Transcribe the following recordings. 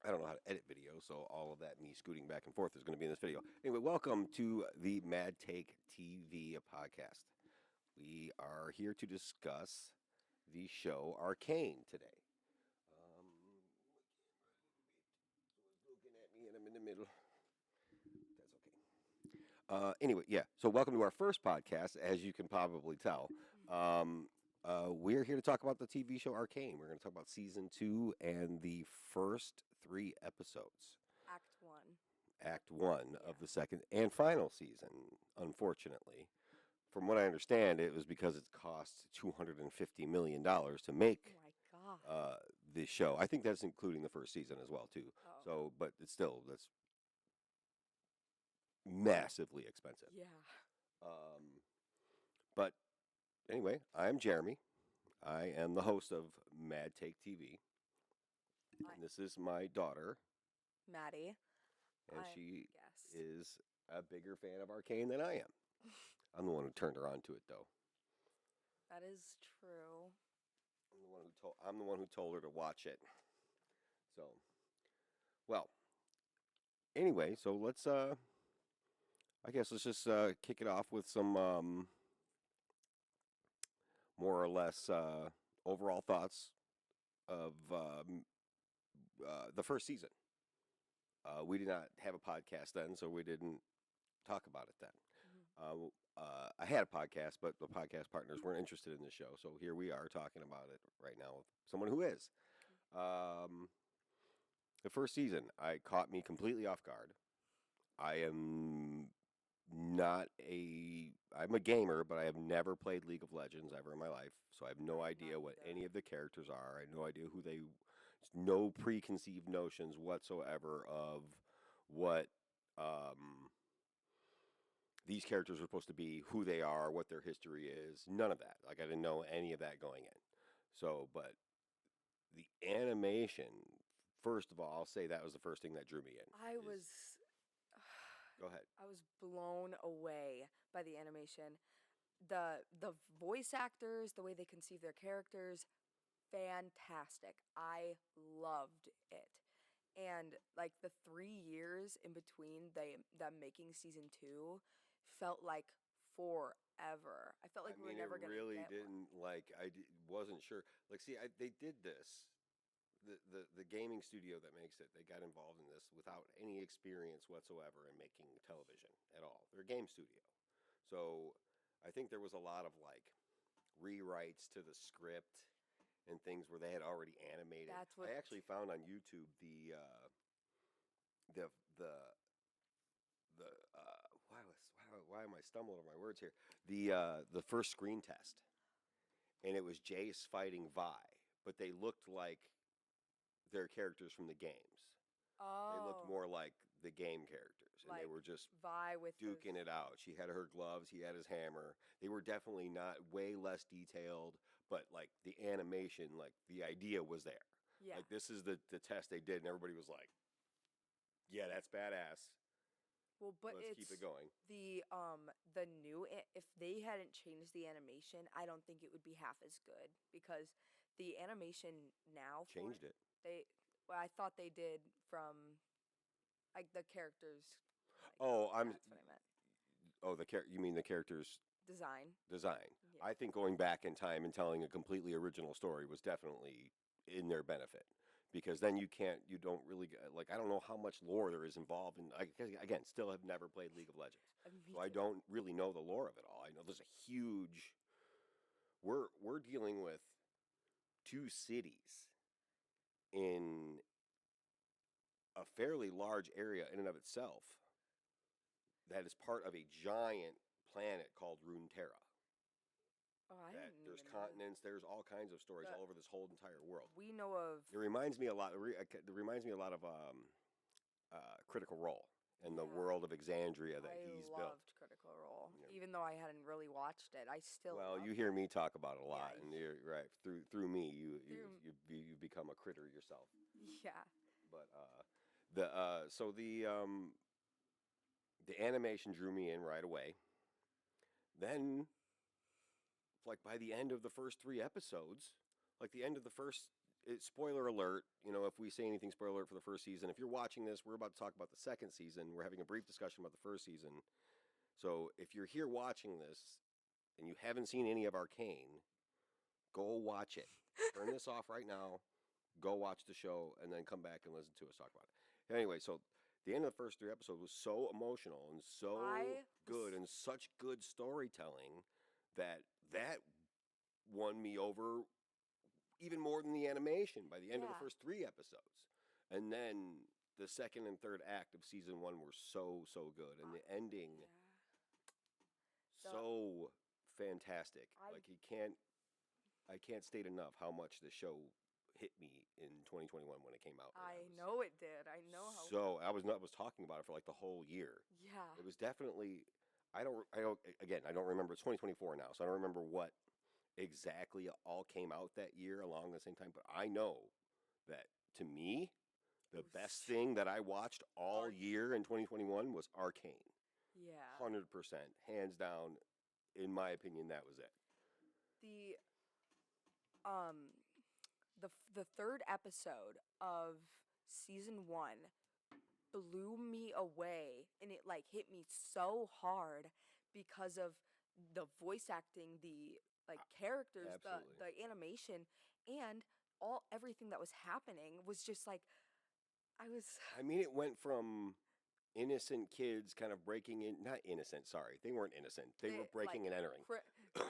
I don't know how to edit video, so all of that me scooting back and forth is going to be in this video. Anyway, welcome to the Mad Take TV podcast. We are here to discuss the show Arcane today. Looking at me and I'm in the middle. That's okay. Anyway, yeah. So welcome to our first podcast, as you can probably tell. Um, we're here to talk about the TV show Arcane. We're going to talk about season 2 and the first 3 episodes. Act 1. Act one Yeah. of the second and final season, unfortunately. From what I understand, it was because it cost $250 million to make Oh my god. the show. I think that's including the first season as well, too. Oh. So, but it's still, that's massively expensive. Yeah. But anyway, I'm Jeremy. I am the host of Mad Take TV. And this is my daughter, Maddie. and she Yes. is a bigger fan of Arcane than I am. I'm the one who turned her on to it, though. That is true. I'm the one who told her to watch it. So, well, anyway, so let's I guess let's just kick it off with some more or less overall thoughts of the first season. We did not have a podcast then, so we didn't talk about it then. Mhm. I had a podcast, but the podcast partners weren't interested in the show, so here we are talking about it right now with someone who is. The first season, caught me completely off guard. I'm a gamer, but I have never played League of Legends ever in my life, so I have no idea what any of the characters are. I have no idea no preconceived notions whatsoever of what these characters are supposed to be, who they are, what their history is. None of that. Like, I didn't know any of that going in. So, but the animation, first of all, I'll say that was the first thing that drew me in. Go ahead. I was blown away by the animation. The voice actors, the way they conceive their characters, fantastic. I loved it. And like the 3 years in between them making season 2 felt like forever. I felt like we were never it gonna really get didn't one. wasn't sure. Like, see, they did this. The gaming studio that makes it, they got involved in this without any experience whatsoever in making television at all. They're a game studio. So I think there was a lot of like rewrites to the script and things where they had already animated. I actually found on YouTube the why am I stumbling over my words here? The first screen test, and it was Jace fighting Vi, but they looked like their characters from the games. They looked more like the game characters, and Like they were just Vi with duking it out. She had her gloves, he had his hammer. They were definitely not way less detailed, but like the animation, like the idea was there. Yeah. Like, this is the test they did, and everybody was like, "Yeah, that's badass." Well, but Let's keep it going. The new if they hadn't changed the animation, I don't think it would be half as good because the animation now Changed it. I thought they did from like the characters. Oh, That's what I meant. Oh, you mean the characters' Design. Yeah. I think going back in time and telling a completely original story was definitely in their benefit, because then you don't really like, I don't know how much lore there is involved in. Again, still have never played League of Legends, so I don't really know the lore of it all. I know there's a huge. We're dealing with 2 cities in a fairly large area in and of itself that is part of a giant planet called Runeterra. Oh, There's continents, there's all kinds of stories all over this whole entire world. We know of. It reminds me a lot. It reminds me a lot of Critical Role and the world of Exandria that he's built. I loved Critical Role, even though I hadn't really watched it. I still. Well, you hear me talk about it a lot, and you're right. Through me, you become a critter yourself. Yeah. But the animation drew me in right away. Then, like, by the end of the first 3 episodes, like the end of the first spoiler alert, if we say anything, spoiler alert for the first season. If you're watching this, we're about to talk about the second season. We're having a brief discussion about the first season. So if you're here watching this and you haven't seen any of Arcane, go watch it. Turn this off right now. Go watch the show and then come back and listen to us talk about it. Anyway, so the end of the first 3 episodes was so emotional and so good and such good storytelling that won me over even more than the animation by the end of the first 3 episodes. And then the second and third act of season 1 were so good, and the ending so fantastic. I can't state enough how much the show hit me in 2021 when it came out. I know it did. I know how. So I was talking about it for like the whole year. Yeah. It was definitely. I don't remember. It's 2024 now, so I don't remember what exactly all came out that year along the same time. But I know that to me, the best thing that I watched all year in 2021 was Arcane. Yeah. 100%, hands down. In my opinion, that was it. The third episode of season 1 blew me away, and it like hit me so hard because of the voice acting, the like characters, the animation, and everything that was happening was just like I mean, it went from innocent kids kind of breaking in, not innocent, sorry, they weren't innocent, they were breaking and entering,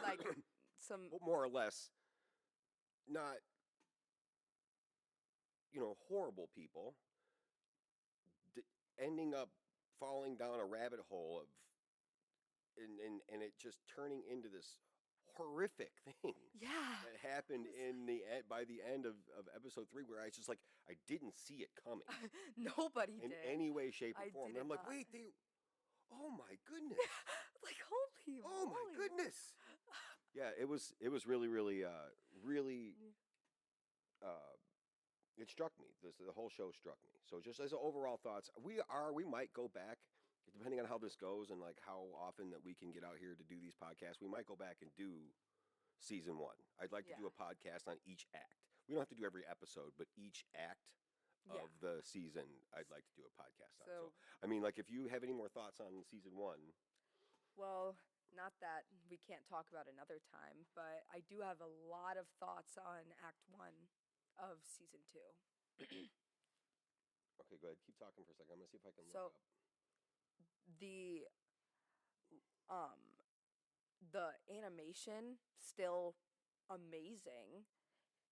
like some more or less not horrible people ending up falling down a rabbit hole of and it just turning into this horrific thing that happened by the end of episode 3, where I was just like, I didn't see it coming. Nobody in did. any way, shape, or form. And I'm like, not. wait, oh my goodness. Like, holy oh my goodness. Yeah, it was really, really, it struck me. The whole show struck me. So just as overall thoughts, we might go back, depending on how this goes and like how often that we can get out here to do these podcasts. We might go back and do season 1. I'd like to do a podcast on each act. We don't have to do every episode, but each act of the season, I'd like to do a podcast on. So, I mean, like, if you have any more thoughts on season 1. Well, not that we can't talk about another time, but I do have a lot of thoughts on Act 1 of season 2. Okay, go ahead. Keep talking for a second. I'm gonna see if I can look up. The animation still amazing,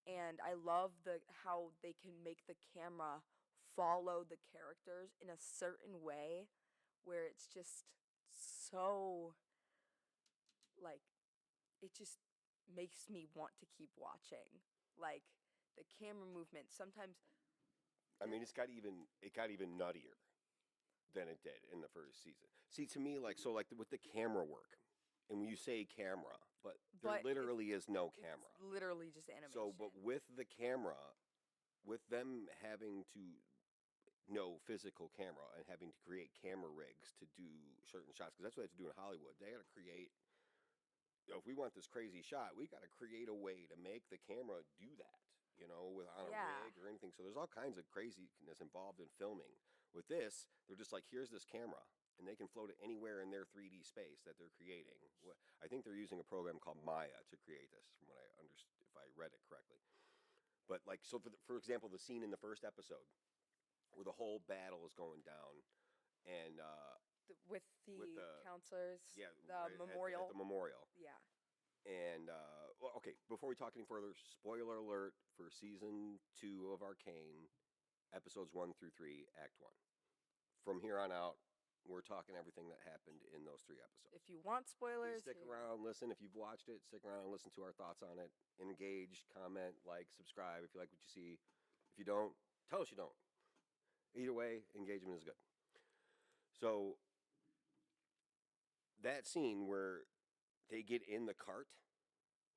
and I love how they can make the camera follow the characters in a certain way where it's just so like it just makes me want to keep watching. Like the camera movement sometimes. I mean, it got even nuttier than it did in the first season. See, to me, like with the camera work, and when you say camera, but there literally is no camera. It's literally just animation. So, but with the camera, with them having to know physical camera and having to create camera rigs to do certain shots, because that's what they have to do in Hollywood. They got to create. If we want this crazy shot, we got to create a way to make the camera do that. On a rig or anything. So there's all kinds of craziness involved in filming. With this, they're just like, here's this camera, and they can float it anywhere in their 3D space that they're creating. I think they're using a program called Maya to create this, from what I understood, if I read it correctly. But like, so for example, the scene in the first episode where the whole battle is going down, and with the counselors, the memorial, at the memorial, And, okay, before we talk any further, spoiler alert for season 2 of Arcane, episodes 1 through 3, Act 1. From here on out, we're talking everything that happened in those 3 episodes. If you want spoilers, please stick around, listen. If you've watched it, stick around and listen to our thoughts on it. Engage, comment, like, subscribe if you like what you see. If you don't, tell us you don't. Either way, engagement is good. So, that scene where they get in the cart,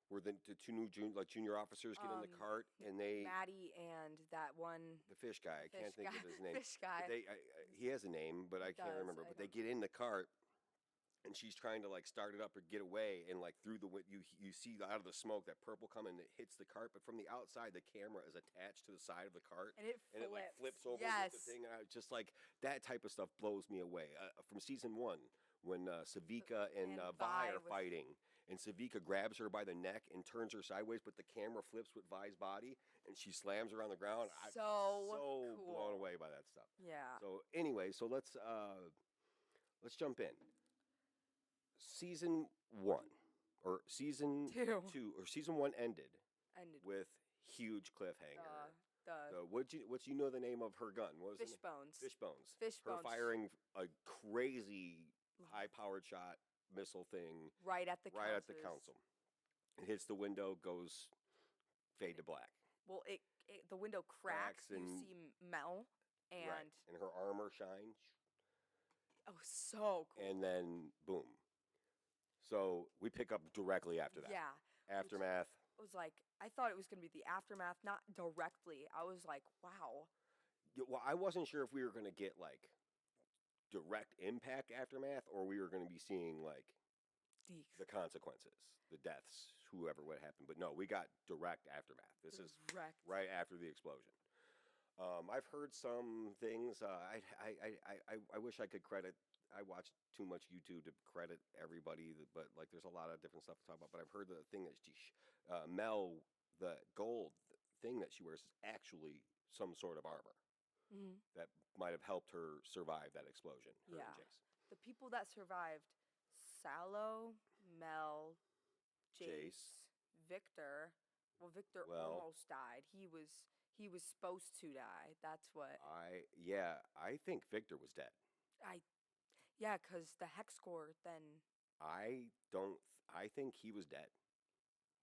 where the 2 new junior officers get in the cart, and Maddie and that one, the fish guy, I can't think of his name. Fish guy. He has a name, but I can't remember. But they get in the cart, and she's trying to like start it up or get away, and like through the you see out of the smoke that purple coming, and it hits the cart, but from the outside the camera is attached to the side of the cart, And it and it like flips. flips over Yes. with the thing, and I just like that type of stuff blows me away. From season 1, when Savika and And Vi Vi are was- fighting, and Savika grabs her by the neck and turns her sideways, but the camera flips with Vi's body, and she slams her on the ground. I'm So so blown cool. away by that stuff. Yeah. So anyway, so let's jump in. Season 1 or season Two. 2 or season 1 ended Ended with huge cliffhanger. the What's you know the name of her gun? What was fish it? bones. Fishbones. Fish Her bones. firing a crazy high-powered shot missile thing Right at the right at the council's- council. It hits the window, goes fade to black. Well, the window cracks. Cracks and- You see Mel, and Right. And her armor shines, oh, so cool. and then boom. So we pick up directly after that. Yeah. Aftermath. It was like I thought it was gonna be the aftermath, not directly. I was like, wow. Yeah, well, I wasn't sure if we were going to get like direct impact aftermath, or we were going to be seeing like the consequences, the deaths, whoever what happened. But no, we got direct aftermath. This is Direct. right after the explosion. I've heard some things. I wish I could credit. I watch too much YouTube to credit everybody, but like there's a lot of different stuff to talk about. But I've heard the thing that Mel, the gold thing that she wears is actually some sort of armor Mhm. that might have helped her survive that explosion. Her and Yeah. Jace. The people that survived: Sallow, Mel, Jace, Victor. Well, Victor Well- almost died. He was supposed to die. That's what. I think Victor was dead. Yeah, because the hex core then. I think he was dead.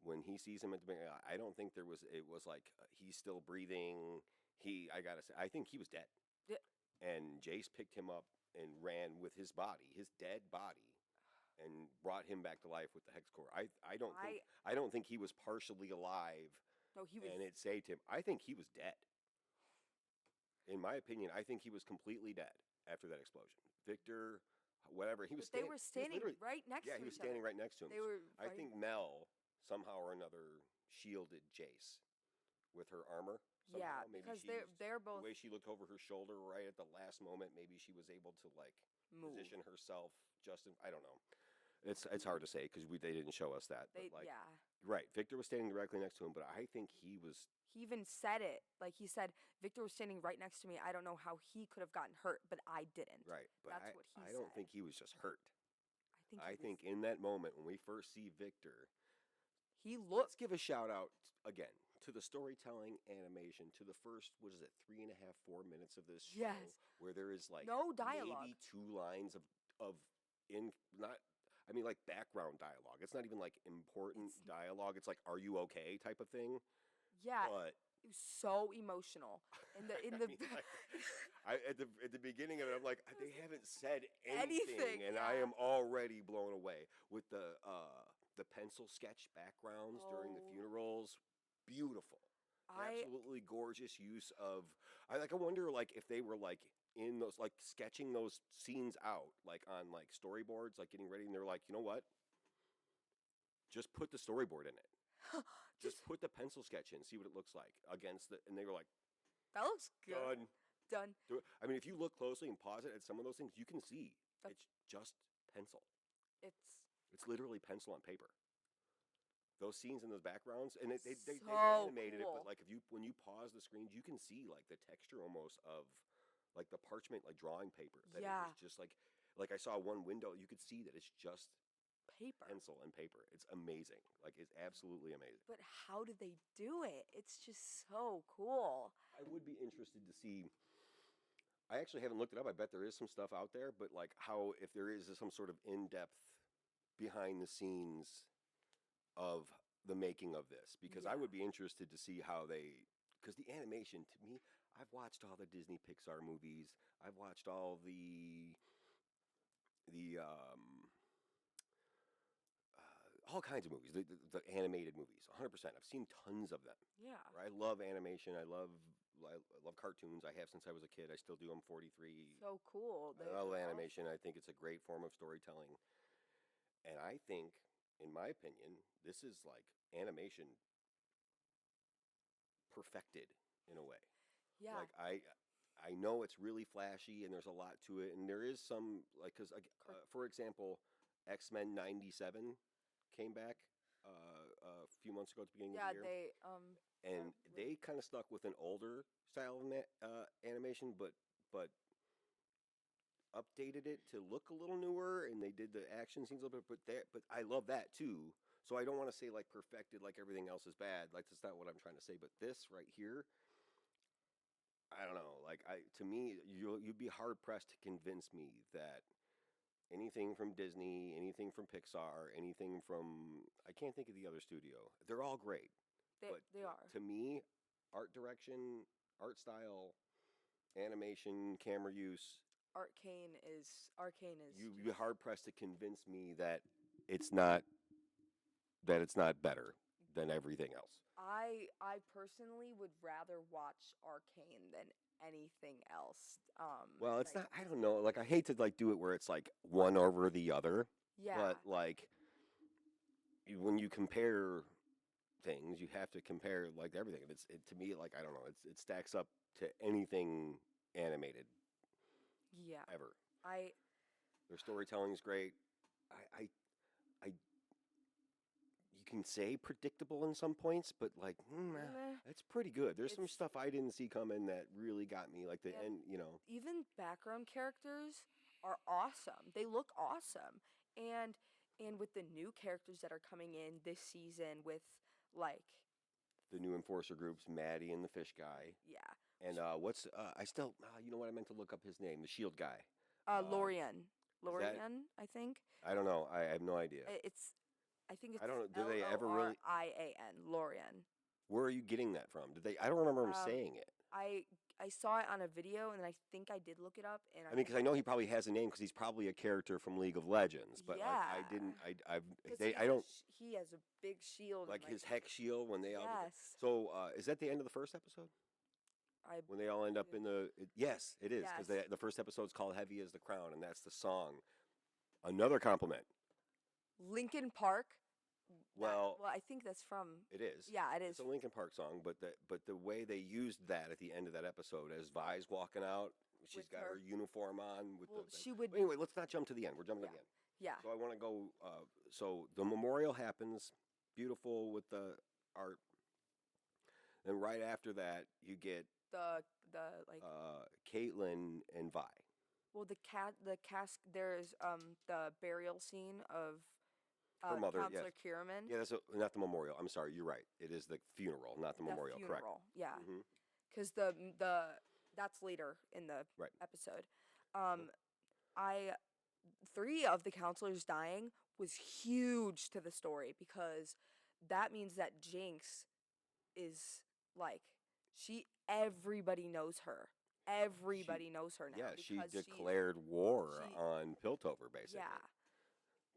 When he sees him at the beginning, I don't think it was like he's still breathing. I gotta say, I think he was dead. Yeah. And Jace picked him up and ran with his body, his dead body, and brought him back to life with the hex core. I don't think he was partially alive No, he was. and it saved him. I think he was dead. In my opinion, I think he was completely dead after that explosion. Victor, whatever, he was. But they were standing literally- right next Yeah, to he was each standing other. right next to him. They were. I right- think Mel somehow or another shielded Jace with her armor. Yeah, somehow. Maybe because she they're the both way she looked over her shoulder right at the last moment. Maybe she was able to like moved. position herself just in, I don't know. It's hard to say because they didn't show us that. They but like, yeah. right, Victor was standing directly next to him, but I think he was. He even said it. Like he said, Victor was standing right next to me. I don't know how he could have gotten hurt, but I didn't. Right, but That's what he I don't said. think he was just hurt. I I think think in that moment when we first see Victor, he let's looked. give a shout out again to the storytelling, animation, to the first 3.5, 4 minutes of this show, Yes. where there is like No dialogue. maybe 2 lines of in not. I mean, like background dialogue. It's not even like important It's- dialogue. It's like, "Are you okay?" type of thing. Yeah, But it was so emotional. In the I mean, like, at the beginning of it, I'm like, they haven't said anything, Anything, and I yeah. am already blown away with the pencil sketch backgrounds during the Oh. funerals. Beautiful, I absolutely gorgeous use of. I wonder like if they were like in those like sketching those scenes out like on like storyboards, like getting ready, and they're like, you know what? Just put the storyboard in it. Just put the pencil sketch in, see what it looks like against the. And they were like, that looks good. done. Done. I mean, if you look closely and pause it at some of those things, you can see That's- it's just pencil. It's It's literally pencil on paper. Those scenes in those backgrounds, and they So animated it, cool. but like when you pause the screens, you can see like the texture almost of like the parchment, like drawing paper. That it Yeah. was just like I saw one window, you could see that it's just paper. pencil and paper. It's amazing. Like it's absolutely amazing. But how did they do it? It's just so cool. I would be interested to see. I actually haven't looked it up. I bet there is some stuff out there, but like how if there is some sort of in-depth behind the scenes of the making of this, because I Yeah. would be interested to see how because the animation to me, I've watched all the Disney Pixar movies. I've watched all the all kinds of movies, the animated movies, 100%. I've seen tons of them. Yeah. I love animation. I love cartoons. I have since I was a kid. I still do. I'm 43. So cool. I love animation. I think it's a great form of storytelling. And I think, in my opinion, this is like animation perfected in a way. Yeah. Like I know it's really flashy and there's a lot to it, and there is some like because for example, X-Men '97 came back a few months ago at the beginning of Yeah, the year, they and they kind of stuck with an older style of animation, but updated it to look a little newer, and they did the action scenes a little bit. But I love that too. So I don't want to say like perfected, like everything else is bad. Like that's not what I'm trying to say. But this right here, I don't know. Like to me, you'd be hard pressed to convince me that anything from Disney, anything from Pixar, anything from I can't think of the other studio. They're all great, but they are. to me, art direction, art style, animation, camera use, Arcane is you'd be just, hard pressed to convince me that it's not it's not better than everything else. I personally would rather watch Arcane than anything else. Well, it's Like not. I don't know. Like I hate to like do it where it's like one over the other, yeah, but like when you compare things, you have to compare like everything. To me like I don't know. It stacks up to anything animated yeah. ever. I Their storytelling is great. I you can say predictable in some points, but like meh, it's pretty good. There's some it's stuff I didn't see coming that really got me. Like the and end, you know. even background characters are awesome. They look awesome. And with the new characters that are coming in this season with like The new enforcer groups, Maddie and the fish guy, yeah, and what's I still you know what I meant to look up his name, the Shield guy. Lorian. Is that Lorian, I think. I don't know. I have no idea. It's I think I it's don't know. Do they ever really? Lorian. Lorian. Where are you getting that from? Did they? I don't remember him Um, saying it. I I saw it on a video, and I think I did look it up, and I mean, because I know he probably has a name because he's probably a character from League of Legends. But like, I yeah, didn't. because I don't he has a big shield like and his hex shield when they all. yes, So is that the end of the first episode? I When they all end up in the yes, it is because yes the first episode's called "Heavy as the Crown" and that's the song. Another compliment. Lincoln Park. Well, Well, I think that's from it is. yeah, it It's is. a Linkin Park song, but the way they used that at the end of that episode, as Vi's walking out, she's With got her her uniform on. With well, the she would anyway, let's not jump to the end. We're jumping yeah to the end. yeah So I want to go. So the memorial happens, beautiful with the art. And right after that, you get the like Caitlin and Vi. well the cask there's the burial scene of Her mother, yes. Counselor Kierman. Yeah, that's not the memorial. I'm sorry, you're right. It is the funeral, not the memorial. Correct. Yeah, Hmm. because that's later in the Right. episode. Mhm. I three of the counselors dying was huge to the story because that means that Jinx is like everybody knows her. She, Everybody knows her now yeah, she because declared war she on Piltover yeah basically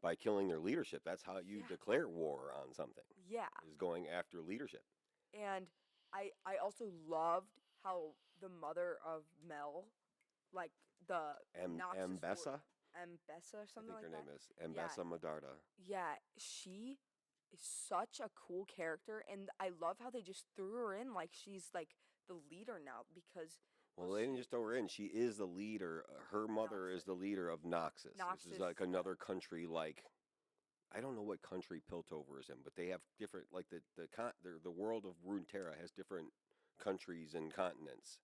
by killing their leadership. That's how you yeah declare war on something. yeah Is going after leadership. and I also loved how the mother of Mel like the obnoxious Ambessa, Ambessa or I something think her like name that. is Yeah, Ambessa Medarda. yeah, she is such a cool character, and I love how they just threw her in like she's like the leader now because Well, they didn't just throw her in. She is the leader. Her mother is Noxus. the leader of Noxus. This is Noxus, like another country. Like I don't know what country Piltover is in, but they have different. Like the world of Runeterra has different countries and continents.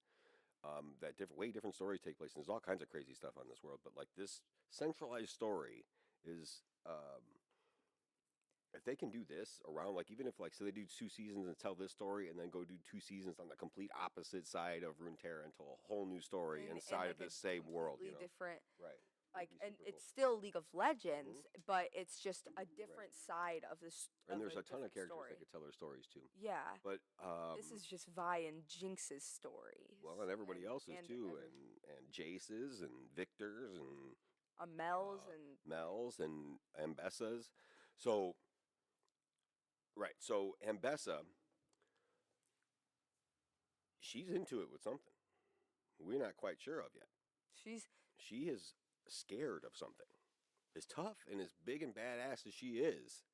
That way different stories take place. And there's all kinds of crazy stuff on this world, but like this centralized story is. If they can do this around, like even if like so they do 2 seasons and tell this story, and then go do 2 seasons on the complete opposite side of Runeterra and tell a whole new story in inside like of a this same world, you completely know? different Right. like That'd be and super it's cool. still League of Hmm. Legends, but it's just a different side of this And of there's a a ton of different characters story. that could tell their stories too. Yeah, But this is just Vi and Jinx's stories. well, and everybody else's and too, and Jace's and Victor's and Mel's and Mel's and Ambessa's. So right, so Ambessa, she's into it with something we're not quite sure of yet. she's She is scared of something. as tough and as big and badass as she is,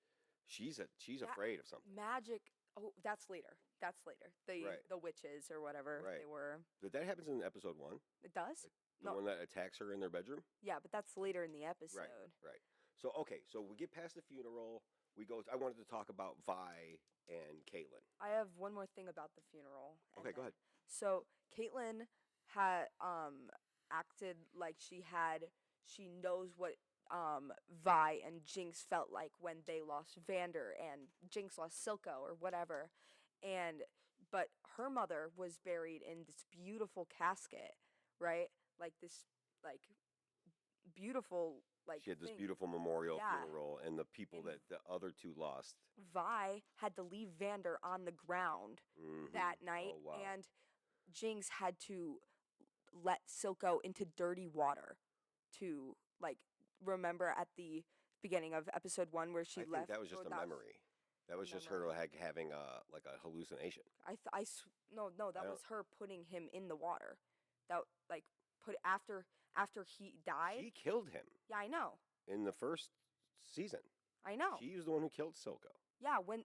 she's That afraid of something. magic. Oh, that's later. That's later. Right. The witches or whatever Right. they were. That happens in episode 1. It does. The one that attacks her in their bedroom. Yeah, but that's later in the episode. Right. So okay, so we get past the funeral. We go. I wanted to talk about Vi and Caitlin. I have one more thing about the funeral. Okay, go ahead. So Caitlin had acted like she knows what Vi and Jinx felt like when they lost Vander and Jinx lost Silco or whatever. But her mother was buried in this beautiful casket, right? Like this beautiful She had this thing. beautiful memorial Yeah. funeral, and the people And that the other two lost. Vi had to leave Vander on the ground that night, Oh, wow. and Jinx had to let Silco into dirty water to remember at the beginning of episode 1 where she I left. think that was just a memory. That was just her having a hallucination. No, that was her putting him in the water. That put after he died. She killed him. Yeah, I know. In the first season. I know. She was the one who killed Silco. Yeah, when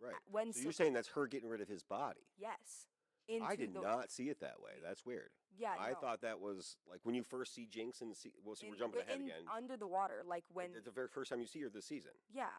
So you're saying that's her getting rid of his body? Yes. I did not see it that way. That's weird. Yeah, I thought that was like when you first see Jinx and we're jumping ahead again. Under the water, when the very first time you see her this season. Yeah.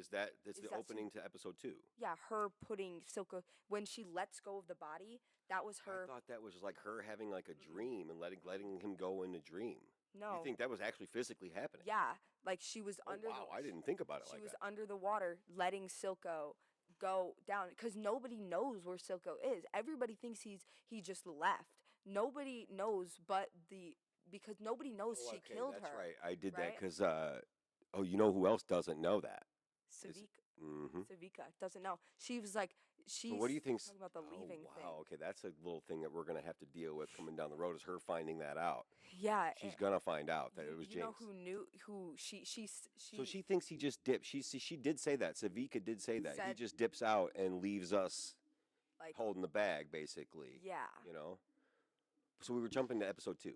That's the opening to episode 2. Yeah, her putting Silco when she lets go of the body. That was her. I thought that was like her having like a dream and letting him go in a dream. No. You think that was actually physically happening? Yeah, she was under. Wow, I didn't think about it like that. She was under the water, letting Silco go down because nobody knows where Silco is. Everybody thinks he just left. Nobody knows, because nobody knows she killed her. That's right. I did that because you know who else doesn't know that? Savika doesn't know. She was like, so what do you think? Talking about the leaving thing. Wow. Okay, that's a little thing that we're gonna have to deal with coming down the road. Is her finding that out? Yeah, she's gonna find out that it was Jinx. You know who knew? Who she? So she thinks he just dipped. She did say that. Savika did say that he just dips out and leaves us holding the bag, basically. Yeah. You know. So we were jumping to episode 2.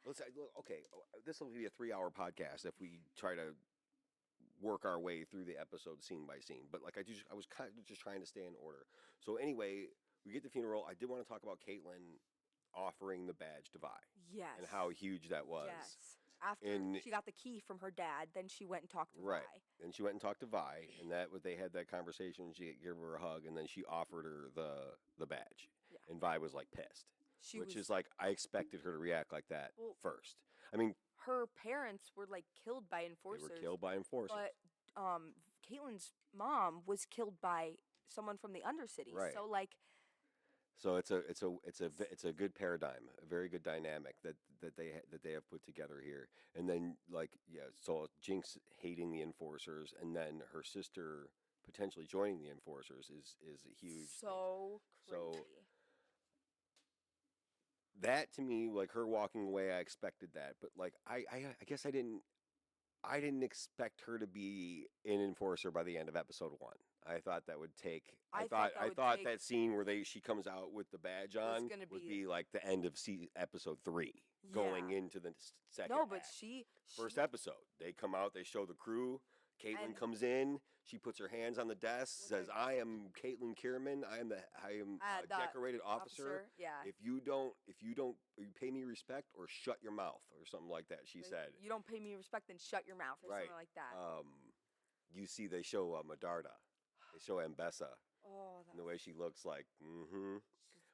Okay, this will be a 3-hour podcast if we try to work our way through the episode scene by scene. But I was kind of just trying to stay in order. So anyway, we get the funeral. I did want to talk about Caitlin offering the badge to Vi. Yes. And how huge that was. Yes. After she got the key from her dad, then she went and talked to Vi. And she went and talked to Vi, and they had that conversation. She gave her a hug, and then she offered her the badge. Yeah. And Vi was pissed. Which is I expected her to react like that first. I mean, her parents were killed by enforcers. They were killed by enforcers. But Caitlin's mom was killed by someone from the Undercity. Right. So it's a good paradigm, a very good dynamic that they have put together here. And then so Jinx hating the enforcers, and then her sister potentially joining the enforcers is a huge so thing. Crazy. So that to me, her walking away, I expected that, but I guess I didn't expect her to be an enforcer by the end of episode 1. I thought that would take. I thought that scene where she comes out with the badge on would be the end of episode 3, going into the second. No, but act. she First episode, they come out, they show the crew. Caitlin comes in. She puts her hands on the desk, says, "I am Caitlin Kierman. I am a decorated officer. Yeah. If you pay me respect or shut your mouth or something like that." She said, "You don't pay me respect, then shut your mouth," or something like that. You see, they show Medarda. They show Ambessa. Oh, and the way she looks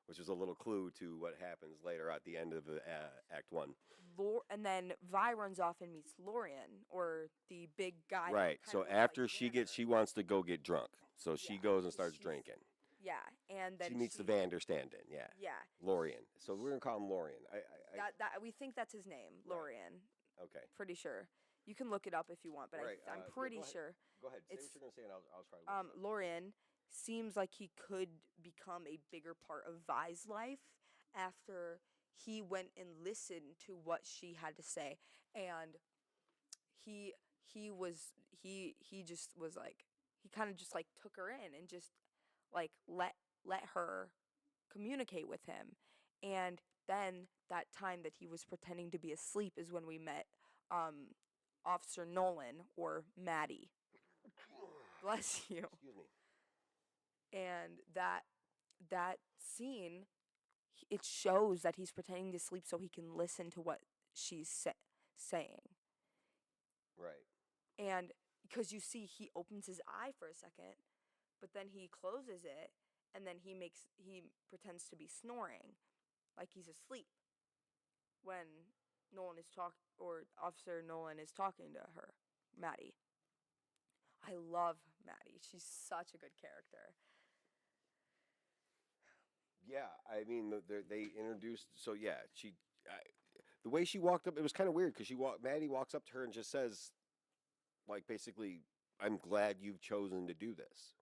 which is a little clue to what happens later at the end of Act 1. And then Vi runs off and meets Lorian, or the big guy. Right. So after she wants to go get drunk. So she goes and starts drinking. Yeah, and then she meets the Vander stand-in. Yeah. Yeah. Lorian. So we're gonna call him Lorian. We think that's his name, Lorian. Right. Okay. Pretty sure. You can look it up if you want, but I'm pretty sure. Go ahead. Say what you're gonna say, and I'll try to look it up. Lorian seems like he could become a bigger part of Vi's life after he went and listened to what she had to say, and he just was he kind of just took her in and just let her communicate with him. And then that time that he was pretending to be asleep is when we met Officer Nolan, or Maddie. Bless you. Excuse me. And that scene, it shows that he's pretending to sleep so he can listen to what she's saying. Right. And because you see, he opens his eye for a second, but then he closes it, and then he pretends to be snoring, like he's asleep, when Officer Nolan is talking to her, Maddie. I love Maddie. She's such a good character. Yeah, I mean, they introduced. So yeah, the way she walked up, it was kind of weird because Maddie walks up to her and just says, like, basically, "I'm glad you've chosen to do this.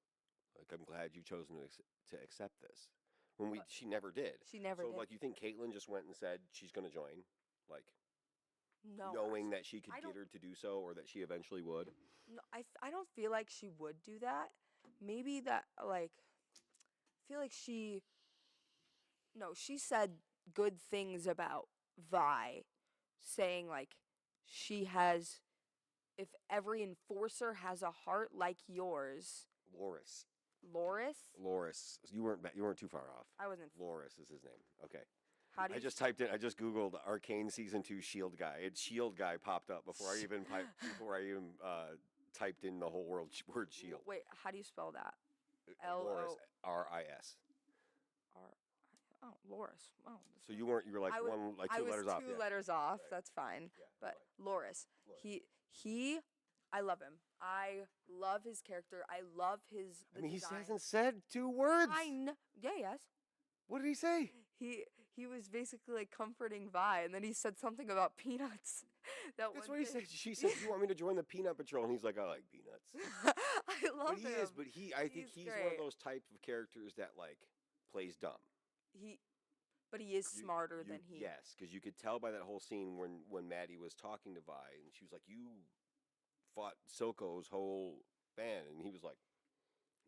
Like, I'm glad you've chosen to accept this." When she never did. She never So did. like, you think Caitlyn just went and said she's going to join, like, No, knowing that she could get her to do so, or that she eventually would? No, I don't feel like she would do that. Maybe that, like, I feel like she said good things about Vi, saying, like, if every enforcer has a heart like yours. Loris. Loris? You weren't too far off. I wasn't. Loris is his name. Okay. I just Googled Arcane Season 2 Shield Guy. Shield Guy popped up before I even typed in the whole word Shield. Wait, how do you spell that? Loris, R-I-S. Loris. Oh. So you were like two letters off. Two letters off. Right. That's fine. Yeah, but Loris. He I love him. I love his character. I love his he design. hasn't said 2 words. I know. Yeah, yes. What did he say? He was basically like comforting Vi, and then he said something about peanuts. That's what he said. She said, "You want me to join the Peanut Patrol?" And he's like, "I like peanuts." I love him. I think he's one of those type of characters that like plays dumb. But he is smarter than he. Yes, because you could tell by that whole scene when Maddie was talking to Vi, and she was like, "You fought Silco's whole band," and he was like,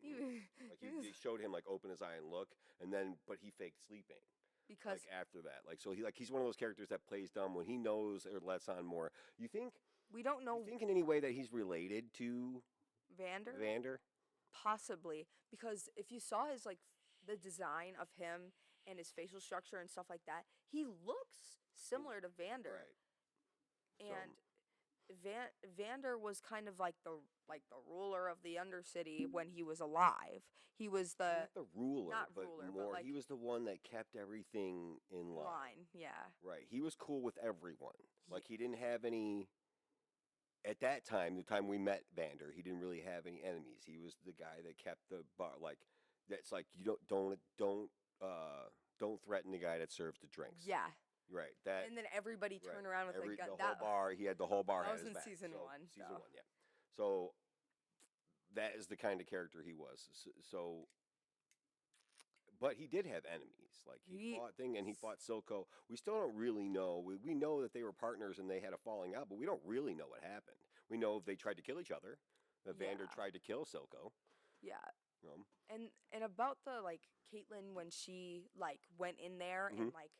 they showed him like open his eye and look, and then but he faked sleeping. Because like after that, like so he's one of those characters that plays dumb when he knows or lets on more. You think we don't know? You think in any way that he's related to Vander? Possibly, because if you saw his like the design of him and his facial structure and stuff like that, he looks similar to Vander. Right. And Vander was kind of like the ruler of the Undercity when he was alive. He was not the ruler, but like, he was the one that kept everything in line. Yeah. Right. He was cool with everyone. Like he didn't have any. At that time, the time we met Vander, he didn't really have any enemies. He was the guy that kept the bar. Like that's like you don't threaten the guy that serves the drinks. Yeah. Right. And then everybody turned around with like the whole bar. He had the whole bar. That was in season 1. Season 1, yeah. So that is the kind of character he was. So, but he did have enemies. Like he fought Silco. We still don't really know. We know that they were partners and they had a falling out, but we don't really know what happened. We know they tried to kill each other. That Vander tried to kill Silco. Yeah. And about the like Caitlyn when she like went in there and like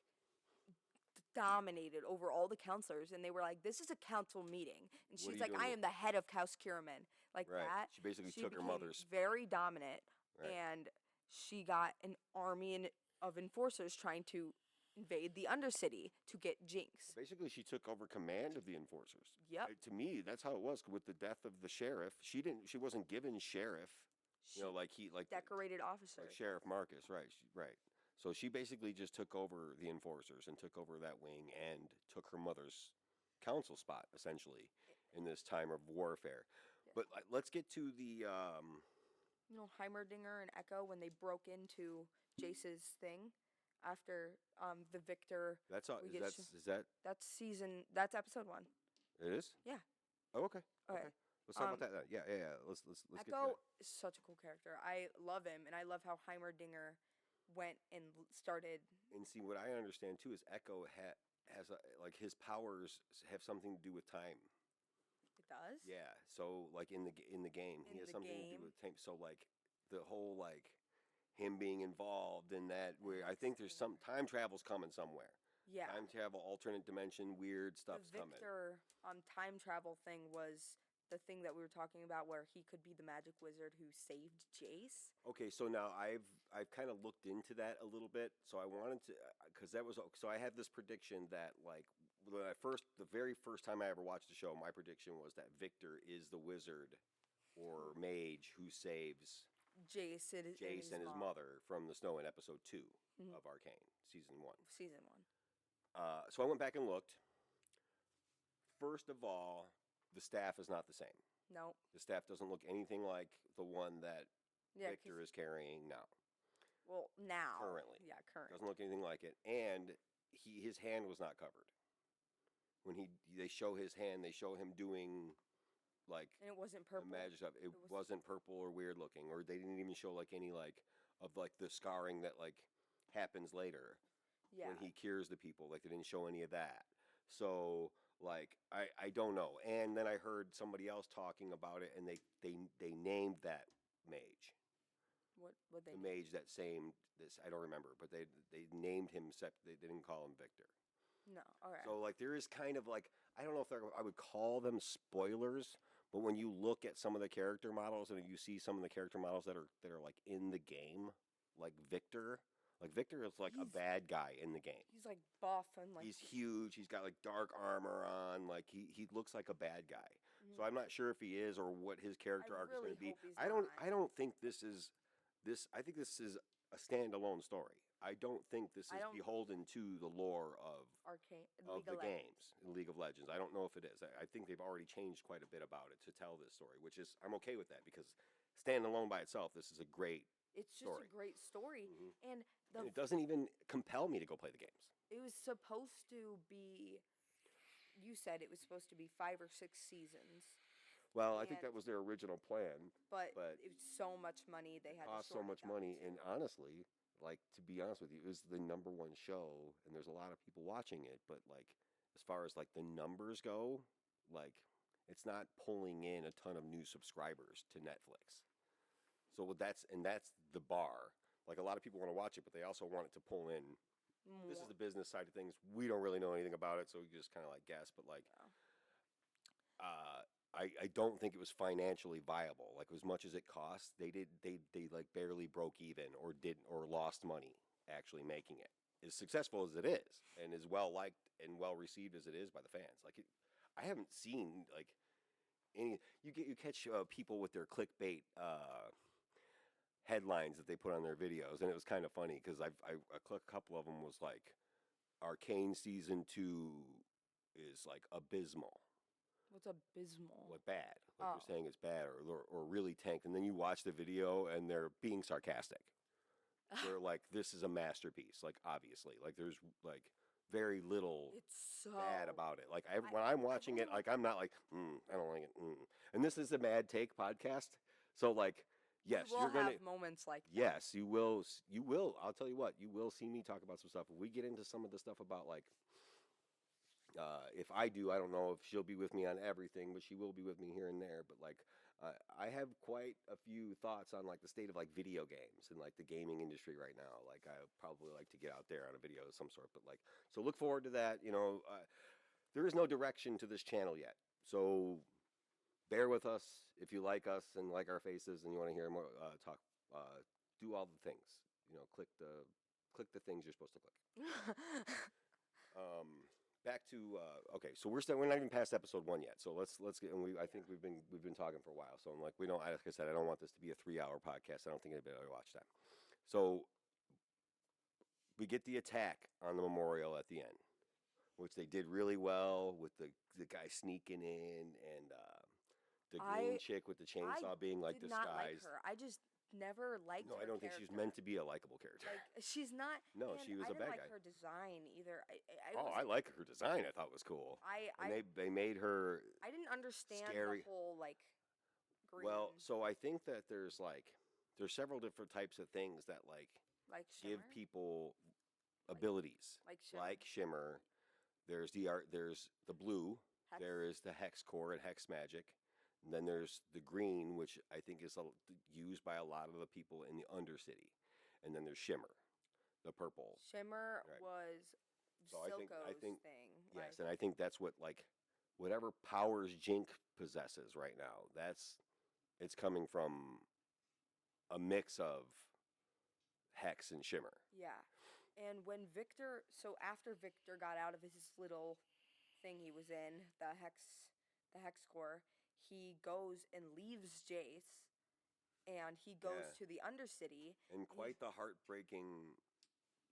dominated over all the counselors, and they were like, "This is a council meeting," and she's like, "I am the head of House Kierman," like that. She basically took her mother's very dominant, and she got an army of enforcers trying to invade the Undercity to get Jinx. Basically, she took over command of the enforcers. Yep. To me, that's how it was with the death of the sheriff. She wasn't given sheriff. Decorated officer. Like Sheriff Marcus, right? Right. So she basically just took over the enforcers and took over that wing and took her mother's council spot essentially in this time of warfare. Yeah. But let's get to the Heimerdinger and Echo when they broke into Jace's thing after the victor. That's episode 1. It is? Yeah. Oh, okay. Okay. Let's talk about that. Yeah. Let's Echo is such a cool character. I love him, and I love how Heimerdinger went and started. And see, what I understand too is Echo has his powers have something to do with time. It does? Yeah. So like in the game, he has something to do with time. So like the whole like him being involved in that, where I think there's some time travel's coming somewhere. Yeah. Time travel, alternate dimension, weird stuff's The coming. Victor time travel thing was the thing that we were talking about where he could be the magic wizard who saved Jace. Okay, so now I've kind of looked into that a little bit. So I wanted to, because that was so I had this prediction that like when the very first time I ever watched the show, my prediction was that Victor is the wizard or mage who saves Jace Jace and his mom. mother from the snow in episode 2 Mhm. of Arcane, season 1. Season 1. So I went back and looked. First of all, the staff is not the same. Nope. The staff doesn't look anything like the one that Yeah, Victor is carrying now. well, now. Currently. Yeah, currently. Doesn't look anything like it. And his hand was not covered. When they show his hand, they show him doing like And it wasn't the purple. magic stuff. It wasn't purple or weird looking, or they didn't even show like any like of like the scarring that like happens later Yeah. when he cures the people. Like they didn't show any of that. So like I don't know. And then I heard somebody else talking about it, and they named that mage. What they The mage that same this I don't remember, but they named him. They didn't call him Victor. No. All right. So like there is kind of like I don't know if I would call them spoilers, but when you look at some of the character models and you see some of the character models that are like in the game, like Victor is like a He's- bad guy in the game. He's like buff and like He's huge. He's got like dark armor on. Like he looks like a bad guy. Mhm. So I'm not sure if he is or what his character arc really is going to be. hope he's I not. don't think this is this. I think this is a standalone story. I don't think this I is don't- beholden to the lore of Arcane of League the of Legends. games in League of Legends. I don't know if it is. I think they've already changed quite a bit about it to tell this story, which is I'm okay with that because standalone by itself, this is a great. It's just story. a great story, Mhm. and And it doesn't even compel me to go play the games. it was supposed to be. You said it was supposed to be 5 or 6 seasons, Well, I think And- that was their original plan. but But it was so much money they had. Cost to so shorten it much down money, to. and honestly, like to be honest with you, it was the #1 show, and there's a lot of people watching it. But like, as far as like the numbers go, like it's not pulling in a ton of new subscribers to Netflix. So that's the bar. Like a lot of people want to watch it, but they also want it to pull in. This is More. the business side of things. We don't really know anything about it, so we just kind of like guess. But like, I don't think it was financially viable. Like as much as it cost, they like barely broke even or lost money actually making it. As successful as it is, and as well liked and well received as it is by the fans, I haven't seen like any. You catch people with their clickbait headlines that they put on their videos, and it was kind of funny because a couple of them was like, Arcane season 2 is like abysmal. What's abysmal? Like bad. Like Oh. they're saying it's bad or really tanked. And then you watch the video and they're being sarcastic. They're like, this is a masterpiece. Like, obviously. Like, there's like very little It's so bad about it. Like, when I'm watching it, like, I'm not like, I don't like it. And this is a Mad Take podcast. So, like, yes, we will you're going to. have moments like that. Yes, you will. You will. I'll tell you what. You will see me talk about some stuff. If we get into some of the stuff about like, if I do, I don't know if she'll be with me on everything, but she will be with me here and there. But like, I have quite a few thoughts on like the state of like video games and like the gaming industry right now. Like, I probably like to get out there on a video of some sort. But like, so look forward to that. You know, there is no direction to this channel yet, so bear with us if you like us and like our faces and you want to hear more talk. Do all the things. You know, click the things you're supposed to click. Back to okay, so we're not even past episode 1 yet. So let's get. And I think we've been talking for a while. So I'm like, like I said, I don't want this to be a 3-hour podcast. I don't think anybody will watch that. So we get the attack on the memorial at the end, which they did really well with the guy sneaking in and the green chick with the chainsaw being like did not like disguised. her. I just never liked No, her I don't think she's meant to be a likable character. Like she's not. No, and she was I a didn't bad like guy. her design either. I like her design. I thought was cool. And they made her I didn't understand scary. the whole like green. Well, so I think that there's several different types of things that like give Shimmer? people abilities like Shimmer. There's the blue. Hex. There is the hex core and hex magic. And then there's the green, which I think is used by a lot of the people in the Undercity. And then there's Shimmer, the purple. Shimmer Right. was So I Silco's think thing. yes, and I think that's what like whatever powers Jink possesses right now. It's coming from a mix of Hex and Shimmer. Yeah. And when Victor, so after Victor got out of his little thing he was in, the hex core, he goes and leaves Jace and he goes Yeah, to the Undercity. and quite the heartbreaking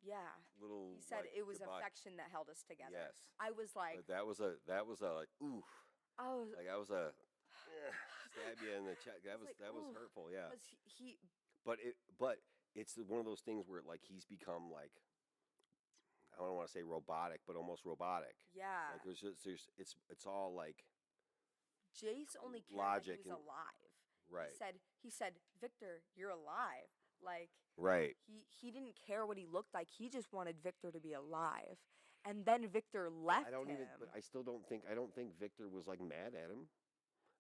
Yeah. little He said like it was goodbye. affection that held us together. Yes, I was like, but that was a like oof, I was, like I was a stab you in the chest. I was like, That was ooh, hurtful. Yeah, because he, but it's one of those things where like he's become like I don't want to say robotic, but almost robotic. yeah. Like there's it's all like Jace only cared logic that he was and alive. right, He said, Victor, you're alive. Like right. he didn't care what he looked like. He just wanted Victor to be alive. And then Victor left I don't even, him. but I don't think Victor was like mad at him.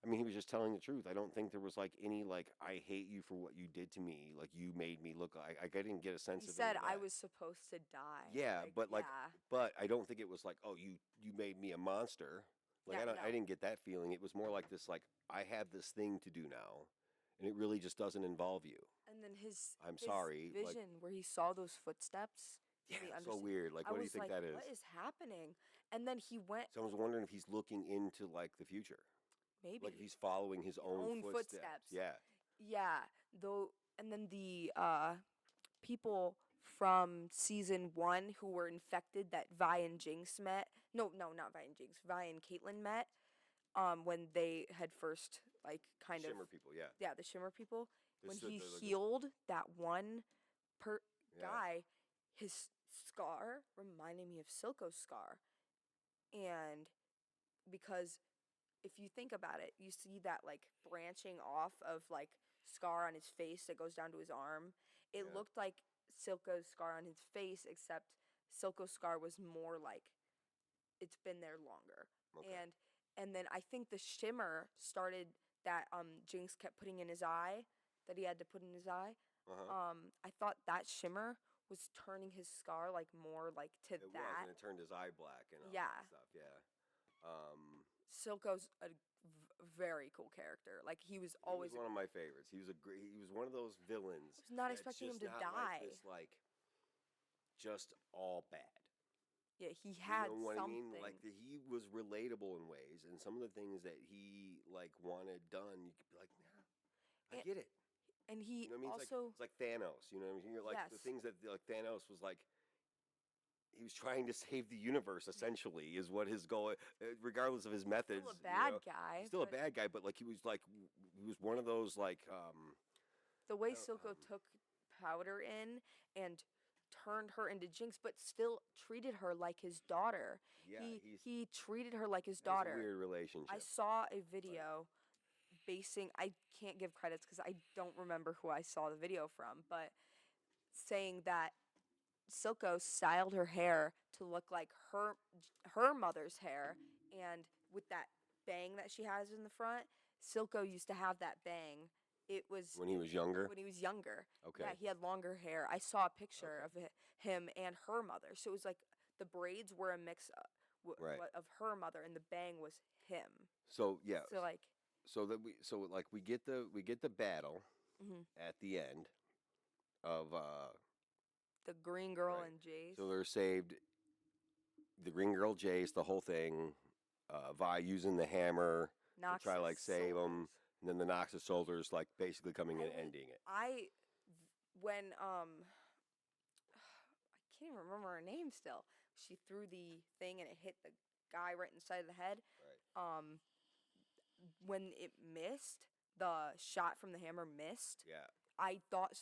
I mean, he was just telling the truth. I don't think there was like any like I hate you for what you did to me. Like you made me look like I didn't get a sense He of any said of I that. was supposed to die. Yeah, but like, yeah. but I don't think it was like, oh, you made me a monster. Like Yeah, I no. didn't get that feeling. It was more like this, like I have this thing to do now, and it really just doesn't involve you. And then I'm his sorry. Like, vision where he saw those footsteps. yeah, in the so Undercity, weird. Like, I what do you was think like, that is? what is happening? And then he went Someone's wondering if he's looking into like the future, maybe like if he's following his own footsteps. Yeah, Yeah, though, and then the people from season 1 who were infected that Vi and Jinx met. No, no, not Vi and Jinx. Vi and Caitlyn met. When they had first like kind of Shimmer people. Yeah, the Shimmer people. When this he the healed that one yeah. guy, his scar reminded me of Silco's scar, and because if you think about it, you see that like branching off of like scar on his face that goes down to his arm. It Yeah. looked like Silco's scar on his face, except Silco's scar was more like it's been there longer. Okay. And then I think the shimmer started that Jinx kept putting in his eye, that he had to put in his eye. Uh-huh. I thought that shimmer was turning his scar like more like to It was, that. and it turned his eye black and all Yeah. that stuff. Yeah. Silco's a very cool character. Like he was always He was one of my favorites. He was one of those villains. I was not that's expecting him just to not die. Like this, like, just all bad. Yeah, he had You know what something. I mean? Like he was relatable in ways, and some of the things that he like wanted done, you could be like, nah, I get it. And he You know what I mean? also It's like Thanos. You know what I mean? You're like the yes. things that like Thanos was like. He was trying to save the universe. Essentially, is what his goal, regardless of his methods. Still a bad you know, guy. Still a bad guy, but like he was one of those like. The way Silco took Powder in and turned her into Jinx, but still treated her like his daughter. Yeah, he treated her like his It was daughter. a weird relationship. I saw a video basing. I can't give credits because I don't remember who I saw the video from, but saying that Silco styled her hair to look like her mother's hair, and with that bang that she has in the front, Silco used to have that bang. It was when he was younger. when he was younger. Okay. Yeah, he had longer hair. I saw a picture of him and her mother. So it was like the braids were a mix Right. of her mother, and the bang was him. So yeah. So like. So like we get the battle Mhm. at the end of The green girl right. and Jace. So they're saved. The green girl, Jace, the whole thing. Vi using the hammer to try to like save him, and then the Noxus soldiers like basically coming in and ending it. When I can't even remember her name still. She threw the thing and it hit the guy right in the side of the head. Right. When it missed, the shot from the hammer missed. Yeah. I thought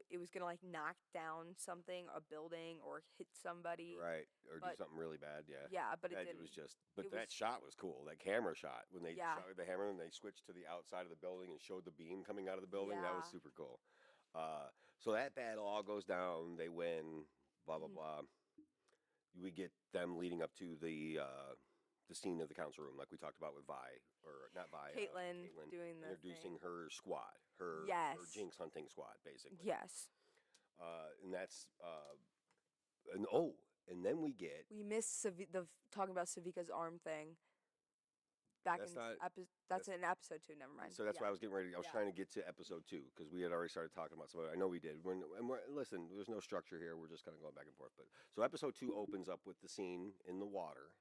it was gonna like knock down something, a building, or hit somebody. Right. Or do something really bad. Yeah. Yeah, but it It didn't. was just. But that shot was cool. That camera shot when they shot with the hammer and they switched to the outside of the building and showed the beam coming out of the building. That was super cool. So that battle all goes down. They win. Blah blah blah. We get them leading up to the scene of the council room, like we talked about with Vi, or not Vi. Caitlyn doing the introducing thing. her squad, her Jinx hunting squad, basically. Yes. And that's And then we get We missed talking about Savika's arm thing. Back that's in not that's in episode 2. Never mind. so that's Yeah. why I was getting ready. I was Yeah. trying to get to episode 2 because we had already started talking about some of it. I know we did. Listen, there's no structure here. We're just kind of going back and forth. But so episode 2 opens up with the scene in the water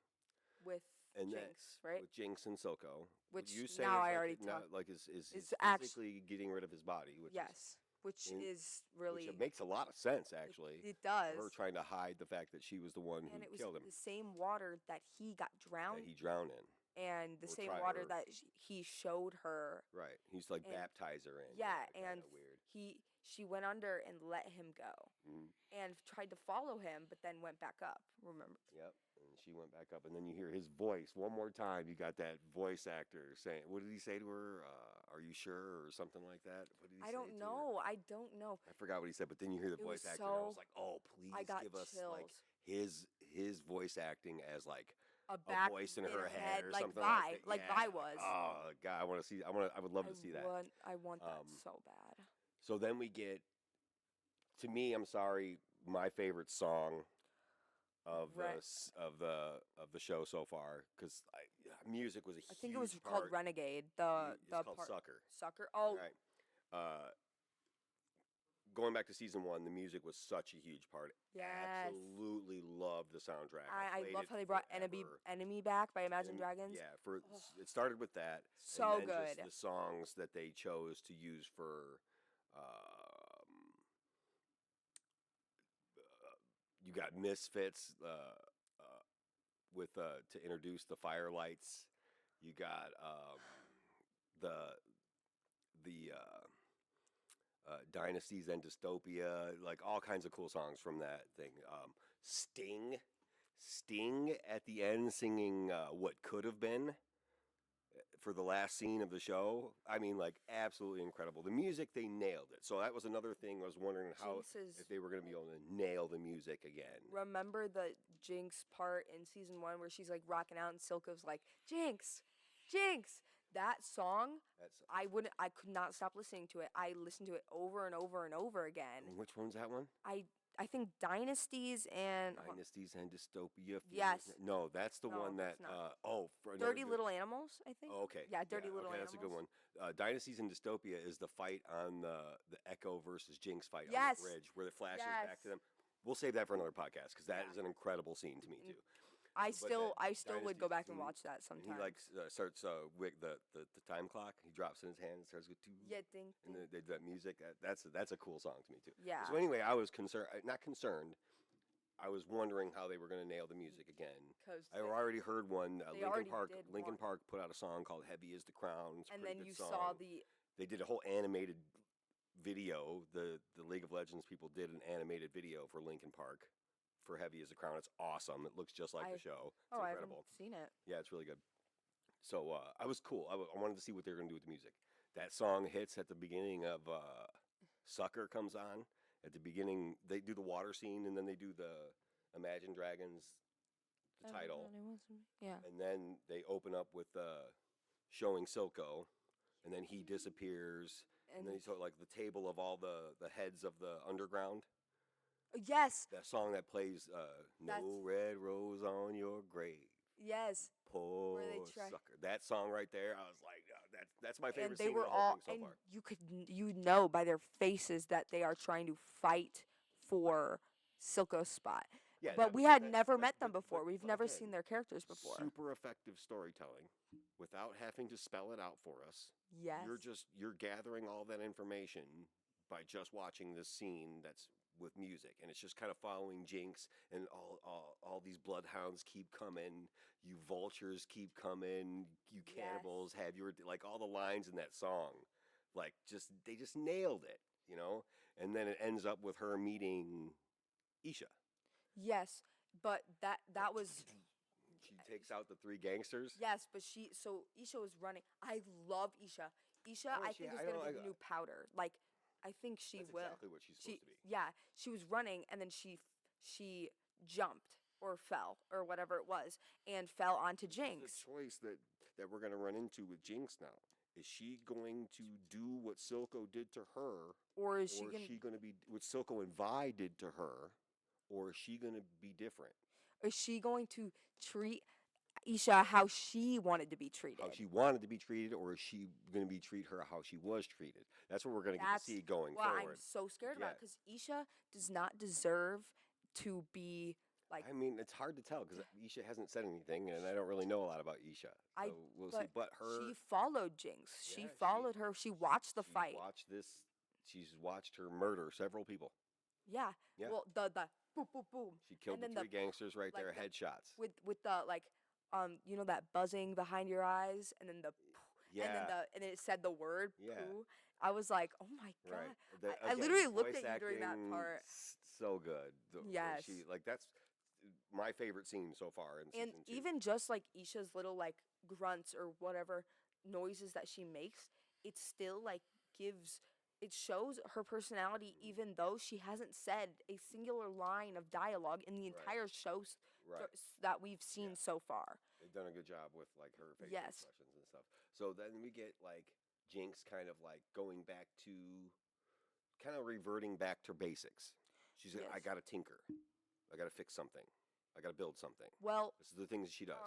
With and Jinx, right? with Jinx and Silco. Which you say now is I like, already not, talked. like is It's physically getting rid of his body, which yes, which in- is really which makes a lot of sense actually. it does. Her trying to hide the fact that she was the one And who it was killed him, the same water that he got drowned, that he drowned in. and the or same try- water or- that he showed her. Right. He's like And- baptize her in. Yeah, kinda and weird. she went under and let him go, Mhm. and tried to follow him, but then went back up. Remember? Yep. And she went back up, and then you hear his voice one more time. You got that voice actor saying, "What did he say to her? Are you sure?" or something like that. What did he I say don't to her? know. I don't know. I forgot what he said, but then you hear the It voice was actor, and I was so- like, "Oh, please I got give us chills. like his voice acting as like A a voice in her head or like something Vi, like that." like Yeah. Vi was. Oh God, I want to see. I would love to see that. I want that Um, so bad. So then we get, to me, I'm sorry, my favorite song of Right. the show so far, because music was a I huge think it was part. called Renegade. The It's called part Sucker. Sucker. Oh, Right. Going back to season 1, the music was such a huge part. yes. Absolutely loved the soundtrack. I played love it how they brought forever. Enemy back by Imagine And, Dragons. Yeah, Oh. it started with that. So and then good. Just the songs that they chose to use for. Um, you got Misfits with to introduce the Firelights. You got the Dynasties and Dystopia, like all kinds of cool songs from that thing. Sting at the end singing "What Could Have Been" for the last scene of the show. I mean, like absolutely incredible. The music, they nailed it. So that was another thing I was wondering if they were going to be able to nail the music again. Remember the Jinx part in season 1 where she's like rocking out and Silco's like Jinx, Jinx. That song, I could not stop listening to it. I listened to it over and over and over again. Which one's that one? I think Dynasties and Dynasties and Dystopia. Yes. No, that's the No, one that. it's not. For another Dirty Little Animals, I think. Oh, okay. Yeah, Dirty Little okay, Animals. that's a good one. Dynasties and Dystopia is the fight on the Echo versus Jinx fight on Yes. the bridge where it flashes Yes. back to them. We'll save that for another podcast because that Yeah. is an incredible scene to me too. I But still that would go Dynasties back and scene, watch that And sometime. he like starts the time clock. He drops in his hand and starts with two. Yeah, ding, And ding. they do that music. That's a cool song to me too. Yeah. So anyway, I was concerned. Not concerned. I was wondering how they were going to nail the music again. 'Cause I already heard one. they Linkin already Park. did Linkin one. Park put out a song called "Heavy Is the Crown." It's a and pretty then good you song. saw the They did a whole animated video. The League of Legends people did an animated video for Linkin Park for "Heavy Is the Crown." It's awesome. It looks just like the show. It's I incredible. haven't seen it. Yeah, it's really good. So I was cool. I wanted to see what they were going to do with the music. That song hits at the beginning of Sucker comes on. At the beginning, they do the water scene, and then they do the Imagine Dragons, the title. Yeah. And then they open up with showing Silco, and then he disappears. And then he's like the table of all the heads of the underground. Yes. That song that plays "No Red Rose on Your Grave." Yes. Poor sucker. That song right there, I was like, that's my favorite And they scene were of the whole all, thing so and far. you know by their faces that they are trying to fight for Silco's spot. Yeah, But we had never met them before. We've never again, seen their characters before. Super effective storytelling without having to spell it out for us. Yes. You're gathering all that information by just watching this scene that's with music, and it's just kind of following Jinx, and all these bloodhounds keep coming, you vultures keep coming, you cannibals have your, like, all the lines in that song, like, they just nailed it, you know. And then it ends up with her meeting Isha. Yes, but that was. She takes out the three gangsters. Yes, but Isha was running. I love Isha. Isha, I think is gonna be the new Powder. Like, I think she That's will. exactly what she's supposed to be. Yeah, she was running and then she jumped or fell or whatever it was and fell onto Jinx. The choice that we're going to run into with Jinx now. Is she going to do what Silco did to her? Or is she going to be what Silco and Vi did to her? or is she going to be different? Is she going to treat Isha how she wanted to be treated? How she wanted to be treated, or is she going to be treat her how she was treated? That's what we're going to get to see going what forward. I'm so scared Yeah. about, because Isha does not deserve to be like. I mean, it's hard to tell because Isha hasn't said anything, and I don't really know a lot about Isha. So we'll see. But she followed Jinx. She followed her. She watched the fight. She's watched her murder several people. Yeah. Yeah. Well, the boom, boom, boom. She killed the three gangsters right there, headshots. With the you know, that buzzing behind your eyes, and then the Yeah. and then it said the word Yeah. poo. I was like, oh my god. Right. I literally looked at you during that part. So good. Yes. That's my favorite scene so far in season 2. Even just like Isha's little like grunts or whatever noises that she makes, it still like it shows her personality, even though she hasn't said a singular line of dialogue in the entire show that we've seen so far. They've done a good job with like her facial Yes. expressions and stuff. So then we get like Jinx kind of like going back to kind of reverting back to basics. She's like, I gotta tinker. I gotta fix something. I gotta build something. Well, this is the things she does.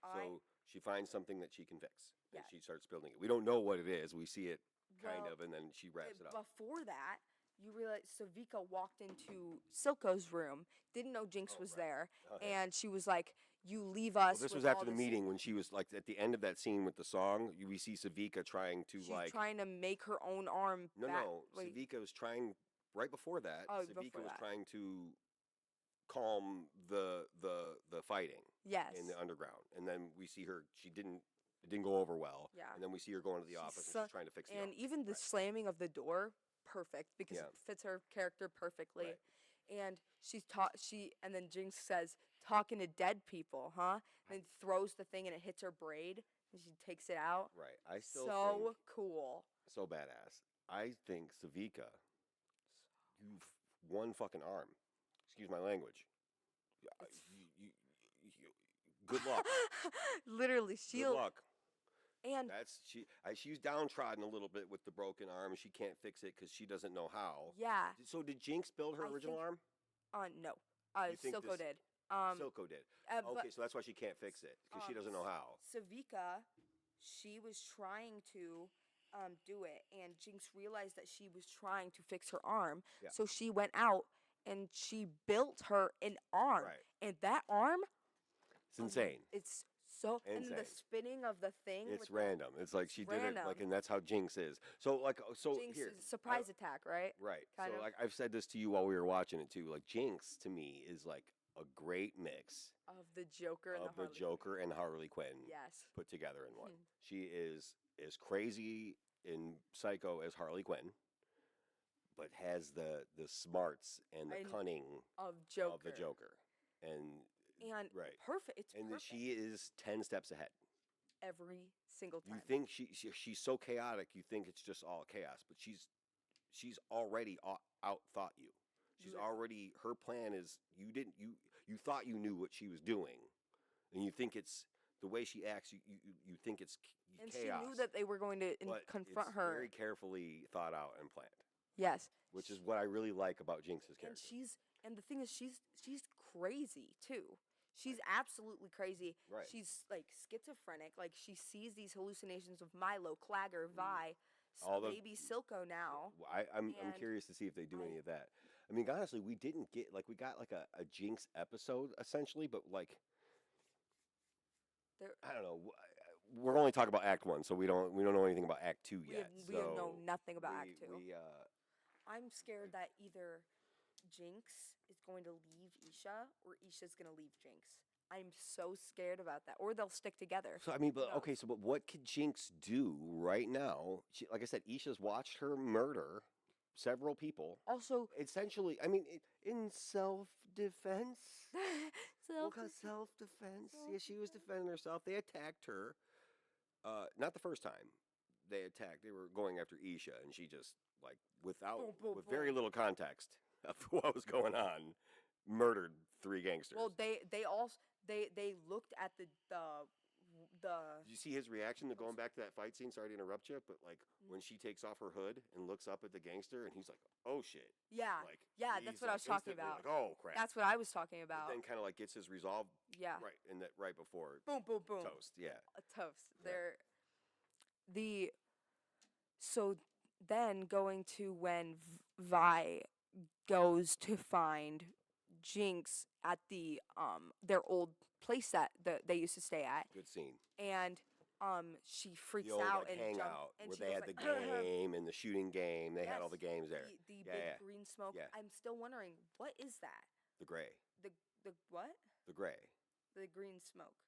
so she finds something that she can fix. Yeah. And she starts building it. We don't know what it is. We see it kind of, and then she wraps it up. Before that, you realize Savika walked into Silco's room, didn't know Jinx was there, and she was like, "You leave us." Well, this was after the meeting when she was like at the end of that scene with the song. We see Savika trying to trying to make her own arm. No. Savika was trying right before that. Savika was trying to calm the fighting. Yes. In the underground, and then we see her. It didn't go over well. Yeah. And then we see her going to the office and she's trying to fix it. And even the slamming of the door, perfect, because it fits her character perfectly. Right. And and then Jinx says, "Talking to dead people, huh?" And throws the thing and it hits her braid and she takes it out. Right. I still think cool. So badass. I think Savika, you've one fucking arm. Excuse my language. Good luck. Literally, good luck. And she's downtrodden a little bit with the broken arm, and she can't fix it because she doesn't know how. Yeah. So did Jinx build her original arm? No. Silco did. Silco did. Okay, so that's why she can't fix it because she doesn't know how. Savika, she was trying to do it, and Jinx realized that she was trying to fix her arm, so she went out and she built her an arm, and that arm. It's insane. It's so insane. And then the spinning of the thing. It's random. It's like she did it like, and that's how Jinx is. So Jinx here, is surprise attack, right? Right. Like I've said this to you while we were watching it too. Like Jinx to me is like a great mix of the Joker and Harley Quinn. Yes. Put together in one. She is as crazy in Psycho as Harley Quinn, but has the smarts and the cunning of the Joker. And perfect. It's and perfect. She is 10 steps ahead. Every single time. You think she's so chaotic, you think it's just all chaos, but she's already out-thought you. She's already, her plan is, you thought you knew what she was doing, and you think it's, the way she acts, you think it's and chaos. And she knew that they were going to confront her. Very carefully thought out and planned. Yes. Which is what I really like about Jinx's character. And the thing is, she's crazy, too. She's absolutely crazy. Right. She's like schizophrenic. Like she sees these hallucinations of Milo, Clagger, Vi, maybe Silco now. I'm curious to see if they do any of that. I mean, honestly, we didn't get we got like a Jinx episode essentially, but like I don't know. We're only talking about Act 1, so we don't know anything about Act 2 yet. We know nothing about Act 2. I'm scared that either Jinx is going to leave Isha or Isha's going to leave Jinx. I'm so scared about that. Or they'll stick together. So, I mean, but what could Jinx do right now? Like I said, Isha's watched her murder several people. Also, essentially, I mean, in self-defense. Self-defense. Yeah, she was defending herself. They attacked her. Not the first time they attacked. They were going after Isha, and she just, like, with very little context of what was going on, murdered 3 gangsters. Well, they looked at the Did you see his reaction to going back to that fight scene? Sorry to interrupt you, but like when she takes off her hood and looks up at the gangster, and he's like, "Oh shit!" yeah, Like, yeah, he's, that's what I was like, talking instantly about. Like, oh crap! That's what I was talking But about. then kind of like gets his resolve Yeah. right in that right before Boom, boom, boom. toast. Yeah. A toast. Yeah. The so then going to when Vi goes to find Jinx at their old place that they used to stay at, Good scene. and she freaks The old out like and hangout and where she they goes had like, the game and the shooting game. They had all Yes, the games there. the Yeah, big yeah. green smoke. Yeah. I'm still wondering what is that? The gray. The the what? The gray. The green smoke.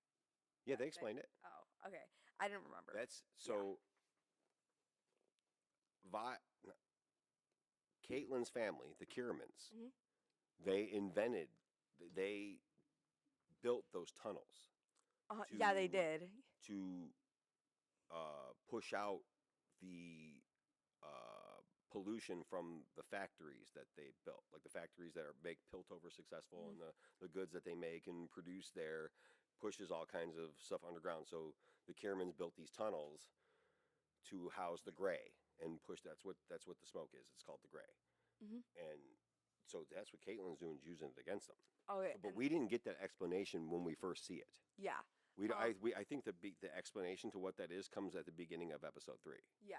Yeah, they That thing. explained it. Oh, okay. I didn't remember. That's so. Caitlyn's family, the Kiermans, Mhm. they built those tunnels Yeah, they to did. to push out the pollution from the factories that they built, like the factories that are make Piltover successful, and the goods that they make and produce there pushes all kinds of stuff underground. So the Kiermans built these tunnels to house the gray and push. That's what the smoke is. It's called the gray, and so that's what Caitlyn's doing, is using it against them. Oh, yeah, So, but we didn't get that explanation when we first see it. yeah. I think the explanation to what that is comes at the beginning of episode 3. Yeah.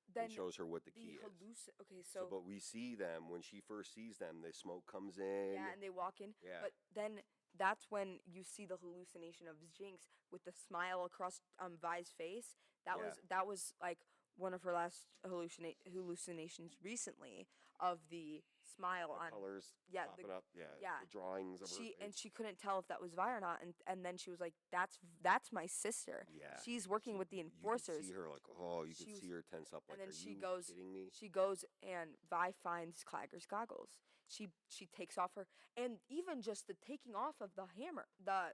It Then shows her what the key is. Okay, So, but we see them when she first sees them. The smoke comes in. yeah, and they walk in. Yeah. But then that's when you see the hallucination of Jinx with the smile across Vi's face. That was like one of her last hallucinations recently, of the smile The on colors yeah, popping up. Yeah. yeah. The drawings of her she face. and she couldn't tell if that was Vi or not, and then she was like, that's my sister. Yeah. She's working with the You could enforcers. see her like, oh, you She could was- see her tense up. Like, and then are she you goes kidding me? she goes and Vi finds Clagger's goggles. She takes off her, and even just the taking off of the hammer, the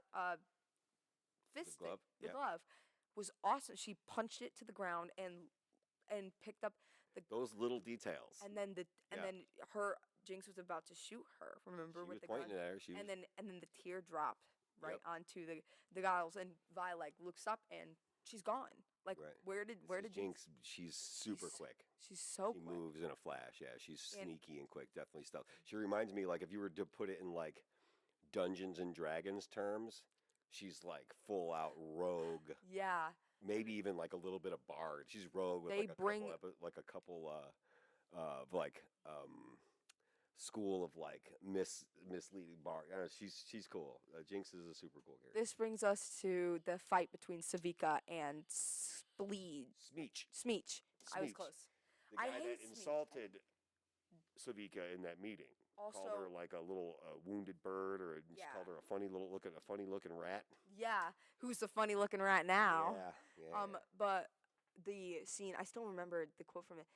fist glove? the Yeah. glove was awesome. She punched it to the ground and picked up the Those little details. and then Yeah. then her Jinx was about to shoot her, remember, She with was the pointing gun. at her. She was. And then the tear dropped right Yep. onto the goggles, and Vi like looks up and she's gone. Like, Right. where did Jinx? She's super quick. She's so She quick. moves in a flash. Yeah, she's And- sneaky and quick. Definitely stealth. She reminds me, like, if you were to put it in like Dungeons and Dragons terms, she's like full out rogue. Yeah. Maybe even like a little bit of bard. She's rogue with They like bring- a couple of like school of like misleading bard. I don't know, she's cool. Jinx is a super cool character. This brings us to the fight between Savika and Smeech. Smeech. I was Smeech. close. The I guy hate that Smeech. insulted Savika in that meeting. Called Also- her like a little wounded bird, or just Yeah. called her a funny looking rat. Yeah, who's the funny looking rat now? Yeah. But the scene, I still remember the quote from it.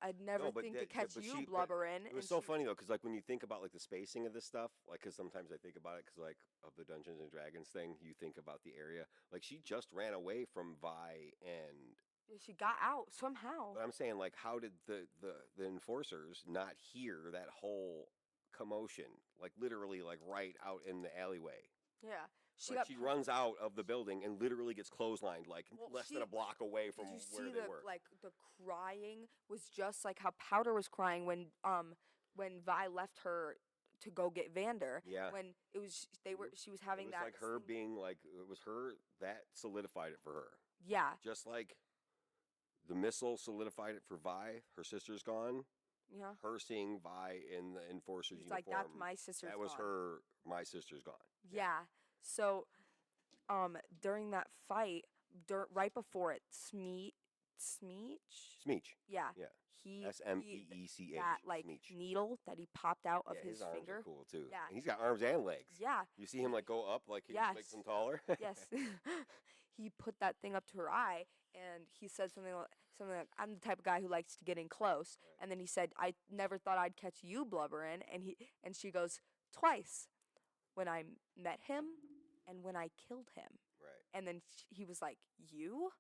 I'd never No, but think to that- catch but you she- but blubbering. It was so funny though, because like when you think about like the spacing of this stuff, like because sometimes I think about it because like of the Dungeons and Dragons thing, you think about the area. Like she just ran away from Vi, and She got out somehow. but I'm saying like how did the enforcers not hear that whole commotion? Like literally like right out in the alleyway. Yeah, Like she runs out of the building and literally gets clotheslined like Well, less than a block away from Did you where see they the were. like the crying was just like how Powder was crying when Vi left her to go get Vander. Yeah. When it was she was It having was that like her thing- being like it was her that solidified it for her. Yeah. Just like the missile solidified it for Vi, her sister's gone. Yeah. Her seeing Vi in the enforcer's It's uniform. like that's my sister's That was gone. her. My sister's gone. Yeah. So, during that fight, right before it, Smeech. Smeech. Yeah. Yeah. He Smeech. that like Smeech. needle that he popped out of Yeah, his arms finger. are cool too. Yeah. And he's got arms and legs. Yeah. You see him like go up, like he Yes. makes him taller. Yes. He put that thing up to her eye, and he said something like, "I'm the type of guy who likes to get in close." Right. And then he said, "I never thought I'd catch you blubbering." And she goes, "Twice, when I met him, and when I killed him." Right. And then he was like, "You?"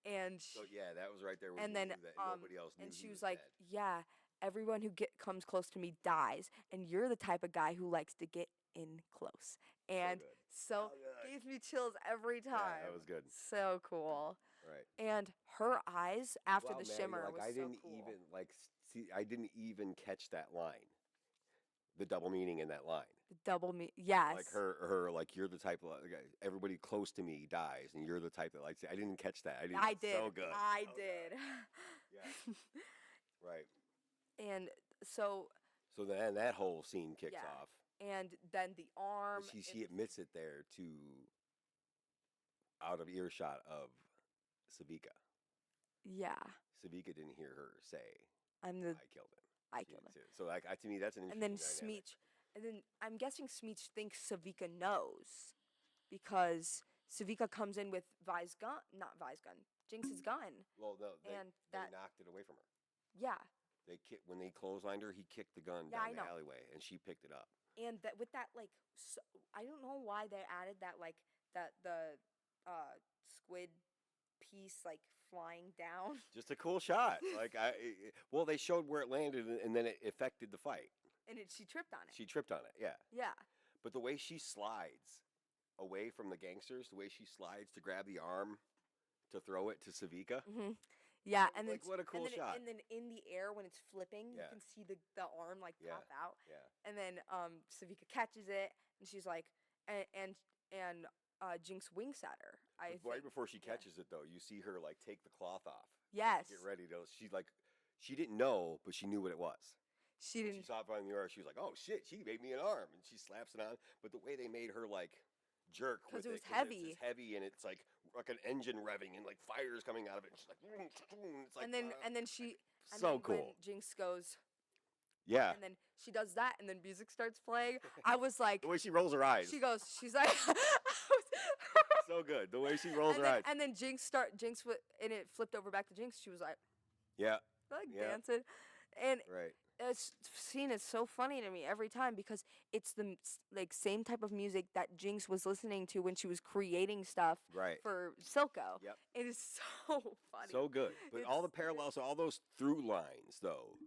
And So yeah, that was right there. When and you then knew that nobody else knew. and he she was was like, dead. "Yeah, everyone who comes close to me dies, and you're the type of guy who likes to get in close. And good. so gave me chills every time. Yeah, that was good. So cool. Right. And her eyes after Wow, the man, shimmer like was I so didn't cool. even see. I didn't even catch that line. The double meaning in that line. The double me, yes. Like her, like you're the type of everybody close to me dies, and you're the type that likes. I didn't catch that. I did. So good. I So did. Good. Yeah. Right. And so. So then that whole scene kicks Yeah. off. And then the arm. She admits it there to out of earshot of Savika. Yeah. Savika didn't hear her say, I killed him. So like to me, that's an interesting. And then dynamic. Smeech, and then I'm guessing Smeech thinks Savika knows, because Savika comes in with Jinx's gun. Well, no, they that knocked it away from her. Yeah. When they clotheslined her, he kicked the gun down the alleyway, and she picked it up. And that with that, like, I don't know why they added that, like, the squid piece, like, flying down. Just a cool shot. Like well, they showed where it landed, and then it affected the fight. And she tripped on it. She tripped on it. Yeah. Yeah. But the way she slides away from the gangsters, the way she slides to grab the arm to throw it to Savika. Mm-hmm. Yeah, and like, what a cool shot. And then in the air when it's flipping, you can see the arm like pop out. Yeah. And then Savika catches it, and she's like, and Jinx winks at her. Right before she catches it, though, you see her like take the cloth off. Yes. Get ready to. She didn't know, but she knew what it was. She didn't. She saw it from the air. She was like, "Oh shit!" She made me an arm, and she slaps it on. But the way they made her like jerk with because it was heavy. It's heavy, and it's like an engine revving, and like fire's coming out of it. And she's like, it's like, and then she. So and then cool. When Jinx goes. Yeah. And then she does that, and then music starts playing. I was like. The way she rolls her eyes. She's like. So good. The way she rolls her eyes. And then Jinx and it flipped over back to Jinx. She was like. Yeah. Dancing, and right. This scene is so funny to me every time because it's the like same type of music that Jinx was listening to when she was creating stuff for Silco. Yep. It is so funny. So good. But all the parallels, all those through lines, though.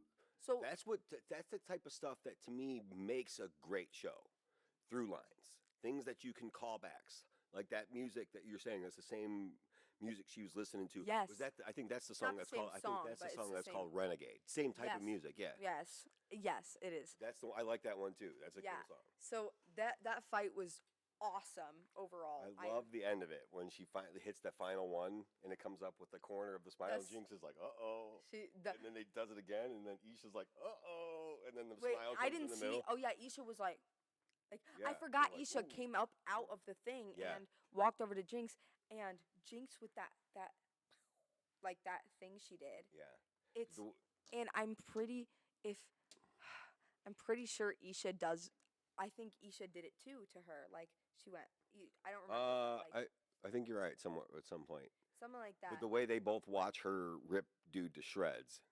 So that's the type of stuff that to me makes a great show. Through lines, things that you can call backs, like that music that you're saying. That's the same music she was listening to. Yes. I think that's the song that's called. I think that's the song that's called Renegade. Same type of music. Yeah. Yes. Yes, it is. I like that one too. That's a cool song. So that fight was awesome overall. I love the end of it when she finally hits that final one and it comes up with the corner of the smile. Jinx is like, "Uh-oh," and then they does it again, and then Isha's like, "Uh-oh," and then the smile comes in the middle. Oh yeah, Isha was like I forgot Isha came out of the thing and walked over to Jinx, and Jinx with that like that thing she did. Yeah. And I'm pretty sure Isha does. I think Isha did it too to her. Like she went. I don't remember. I think you're right. Somewhat at some point. Something like that. But the way they both watch her rip dude to shreds.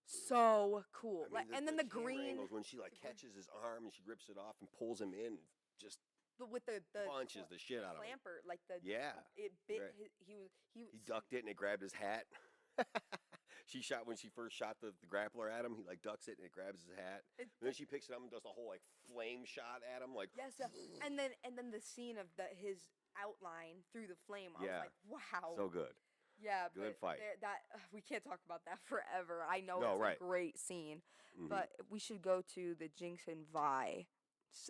So cool. I mean, and then the green angles when she like catches his arm and she rips it off and pulls him in, just with the punches the shit out of him. Clamper, like the it bit he ducked it and it grabbed his hat. When she first shot the grappler at him, he like ducks it and it grabs his hat. And then she picks it up and does the whole like flame shot at him, like and then the scene of his outline through the flame. I was like, wow, so good. Yeah, good fight. We can't talk about that forever. I know it's a great scene, but we should go to the Jinx and Vi,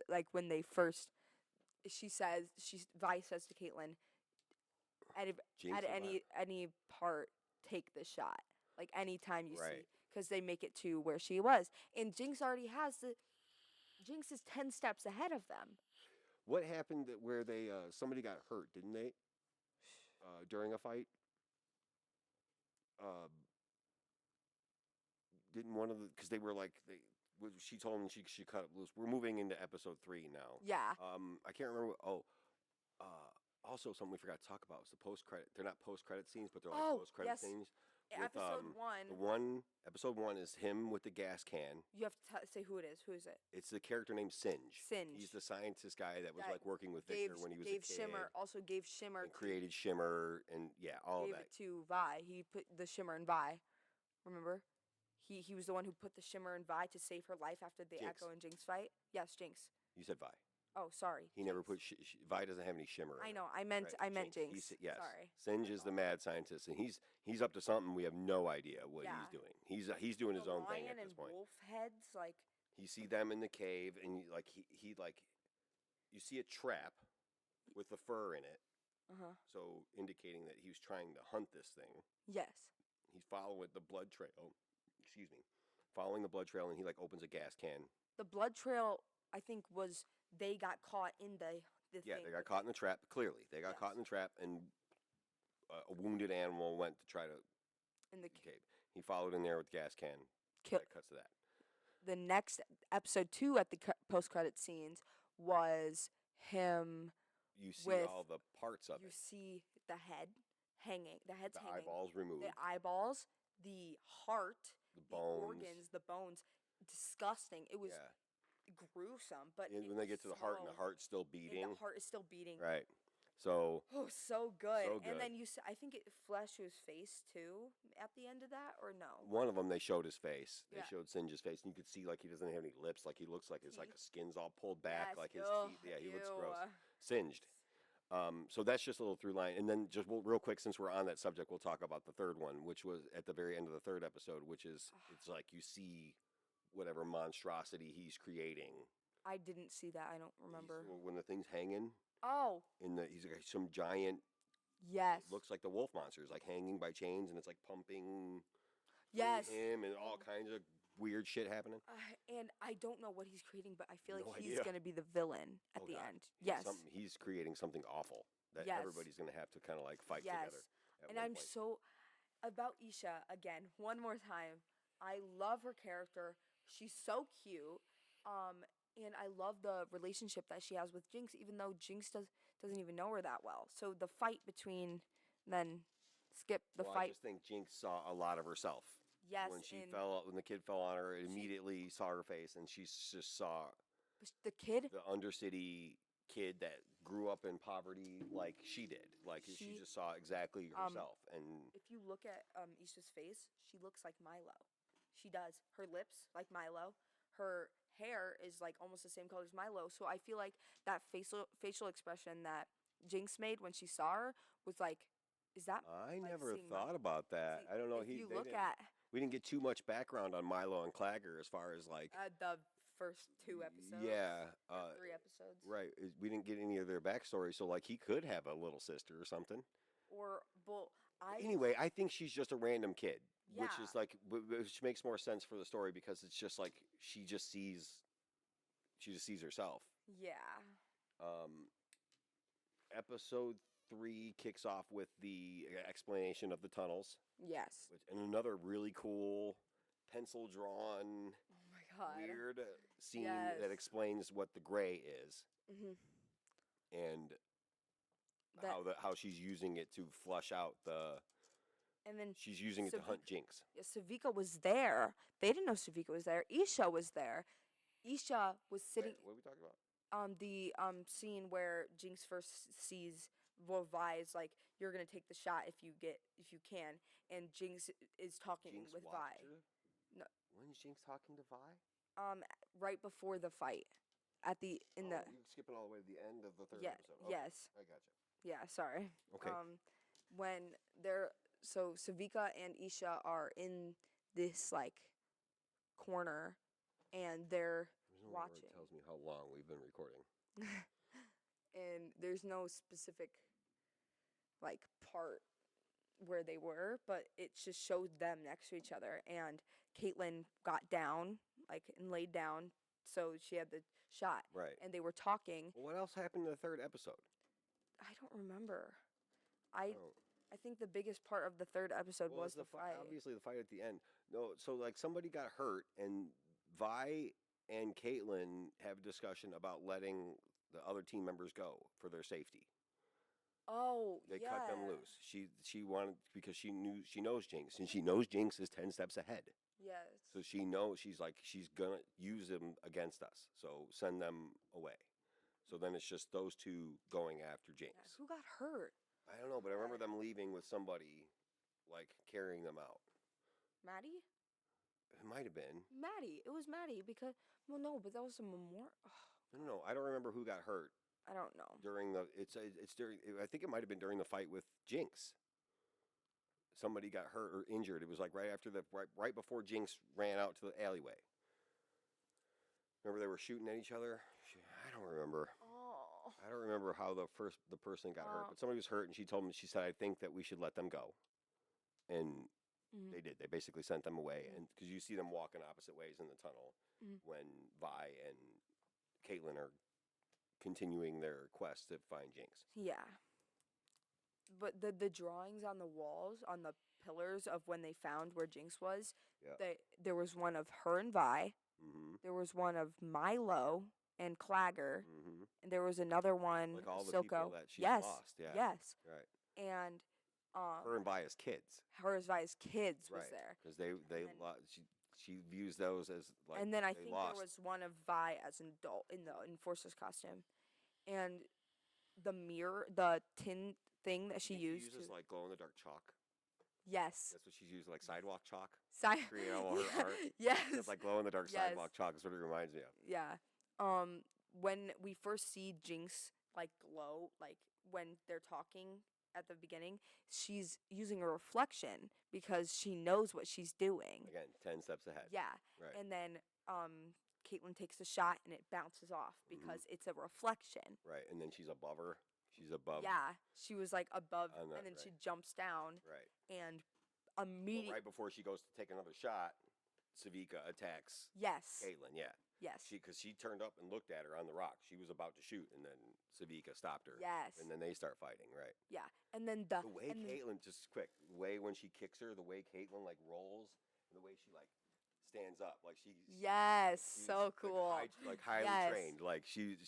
like when they first. Vi says to Caitlyn, at any part, take the shot. Like anytime you see, because they make it to where she was, and Jinx already has Jinx is 10 steps ahead of them. What happened where they somebody got hurt, didn't they? During a fight. Didn't one of the because they were like she told them she cut it loose. We're moving into episode 3 now. Yeah. I can't remember. Also something we forgot to talk about was the post credit. They're not post credit scenes, but they're like post credit scenes. Episode 1 is him with the gas can. You have to say who it is. Who is it? It's the character named Singe. Singe. He's the scientist guy that was like working with Victor when he was a kid. Gave Shimmer. And created Shimmer and all of that. Gave it to Vi. He put the Shimmer in Vi. Remember? He was the one who put the shimmer in Vi to save her life after the Jinx. Echo and Jinx fight. Yes, Jinx. You said Vi. Oh, sorry. He never Jinx. put Vi doesn't have any shimmer. I in know. It, I meant Jinx. Yes. Sorry. Singe is the mad scientist, and he's up to something. We have no idea what he's doing. He's doing his own thing at this point. Lion and wolf heads, like. You see them in the cave, and he you see a trap with the fur in it. So indicating that he was trying to hunt this thing. Yes. He's following the blood trail. Excuse me. Following the blood trail, and he opens a gas can. The blood trail, I think, was they got caught in the thing. They got caught in the trap. Clearly, they got caught in the trap, and a wounded animal went to try to in the cave. He followed in there with the gas can. That cuts to that. The next episode 2 at the post-credit scenes was him. You see all the parts of it. You see the head hanging. The head's hanging. The eyeballs removed. The eyeballs, the heart, the bones. organs, the bones. Disgusting. It was gruesome. But when they get to the heart, and the heart's still beating. And the heart is still beating. Right. So. Oh, so good. So good. And then I think it flashed to his face too at the end of that, or no? One of them, they showed his face. They showed Singe's face, and you could see he doesn't have any lips. He looks like his skin's all pulled back, his teeth. Yeah, he looks gross, singed. So that's just a little through line, and then just real quick, since we're on that subject, we'll talk about the third one, which was at the very end of the third episode, which is it's you see whatever monstrosity he's creating. I didn't see that. I don't remember. When the thing's hanging. Oh. He's got some giant. Yes. Looks like the wolf monster is hanging by chains, and it's pumping. Yes. Him and all kinds of weird shit happening. And I don't know what he's creating, but I feel he's going to be the villain at the end. Yes. He's creating something awful that everybody's going to have to kind of fight together. And I'm so about Isha again. One more time. I love her character. She's so cute. And I love the relationship that she has with Jinx, even though Jinx doesn't even know her that well. So the fight between then skip the fight. I just think Jinx saw a lot of herself. Yes. When the kid fell on her, it immediately saw her face, and she just saw the kid, the Undercity kid that grew up in poverty like she did. She just saw exactly herself. And if you look at Isha's face, she looks like Milo. She does. Her lips like Milo. Her hair is almost the same color as Milo. So I feel like that facial expression that Jinx made when she saw her was is that? I never thought about that. I don't know. We didn't get too much background on Milo and Clagger as far as the first 2 episodes. Yeah. 3 episodes. Right. We didn't get any of their backstory, so he could have a little sister or something. Anyway, I think she's just a random kid, which is which makes more sense for the story because it's just she just sees herself. Yeah. Episode 3 kicks off with the explanation of the tunnels. Yes. And another really cool pencil drawn weird scene that explains what the gray is. Mm-hmm. And how she's using it to flush out and then she's using it to hunt Jinx. Yeah, Savika was there. They didn't know Savika was there. Isha was there. Isha was sitting. What are we talking about? The scene where Jinx first sees Vi is you're gonna take the shot if you can, and Jinx is talking with Vi. No. When's Jinx talking to Vi? Right before the fight, you're skipping all the way to the end of the third episode. Okay. Yes. I gotcha. Yeah, sorry. Okay. When Savika and Isha are in this corner, and they're watching. It tells me how long we've been recording. And there's no specific part where they were, but it just showed them next to each other. And Caitlyn got down, and laid down, so she had the shot. Right. And they were talking. Well, what else happened in the third episode? I don't remember. I think the biggest part of the third episode was the fight. Obviously, the fight at the end. No, so somebody got hurt, and Vi and Caitlyn have a discussion about letting the other team members go for their safety. Oh, they cut them loose. She wanted because she knows Jinx, and she knows Jinx is 10 steps ahead. Yes. So she knows she's gonna use them against us. So send them away. So then it's just those two going after Jinx. Yeah, who got hurt? I don't know, but I remember them leaving with somebody carrying them out. Maddie? It might have been. Maddie. It was Maddie because well, no, but that was a memorial. No, I don't remember who got hurt I don't know. during the. It's during. I think it might have been during the fight with Jinx. Somebody got hurt or injured. It was like right after right before Jinx ran out to the alleyway. Remember they were shooting at each other? I don't remember. Oh. I don't remember how the person got hurt, but somebody was hurt, and she told me, she said, I think that we should let them go, and they did. They basically sent them away, and because you see them walking opposite ways in the tunnel when Vi and Caitlyn are continuing their quest to find Jinx. Yeah. But the drawings on the walls, on the pillars of when they found where Jinx was, there was one of her and Vi. There was one of Milo and Clagger, and there was another one, like all the Silco. people that she's Yes, lost. Yeah. yes. Right. And Her and Vi as kids. her as Vi's kids was Right. there. Because they she views those as like. And then I they think lost. there was one of Vi as an adult in the enforcer's costume, and the mirror, the tin thing that she used. She uses like glow in the dark chalk. Yes. That's what she's used, like sidewalk chalk. Create all her art. Yes. It's like glow in the dark sidewalk chalk is what it reminds me of. Yeah. When we first see Jinx like glow, like when they're talking at the beginning, she's using a reflection because she knows what she's doing. Again, 10 steps ahead. Yeah. Right. And then Caitlyn takes a shot and it bounces off because it's a reflection. Right. And then she's above her. She's above. Yeah. She was like above, and then she jumps down. Right. And immediately. Right before she goes to take another shot, Savika attacks. Yes. Caitlyn, yeah. Yes. Because she turned up and looked at her on the rock. She was about to shoot, and then Savika stopped her. Yes. And then they start fighting, right? Yeah. And then the way Caitlyn, just quick, the way when she kicks her, the way Caitlyn like rolls, and the way she like stands up, like she's so cool. Like highly trained, like she.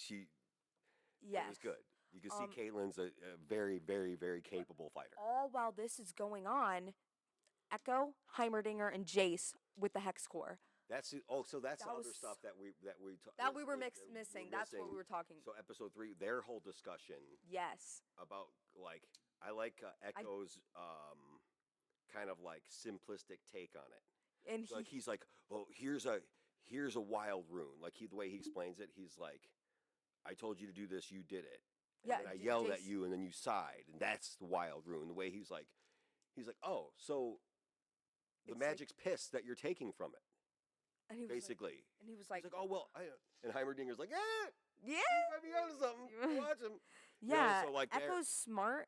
Yes. It was good. You can see Caitlyn's a very, very, very capable fighter. All while this is going on, Echo, Heimerdinger, and Jace with the Hex Core. That's the other stuff that we were missing. That's what we were talking. So episode 3, their whole discussion. Yes. About like I like Echo's kind of like simplistic take on it. And like he's like, oh, here's a wild rune. Like the way he explains it, he's like, I told you to do this, you did it. And then I yelled at you, and then you sighed, and that's the wild rune. The way he's like, oh, so the magic's pissed that you're taking from it. And he was basically. And he was like, oh well, and Heimerdinger's like, yeah, you might be onto something. Watch him. Yeah, so like Echo's smart.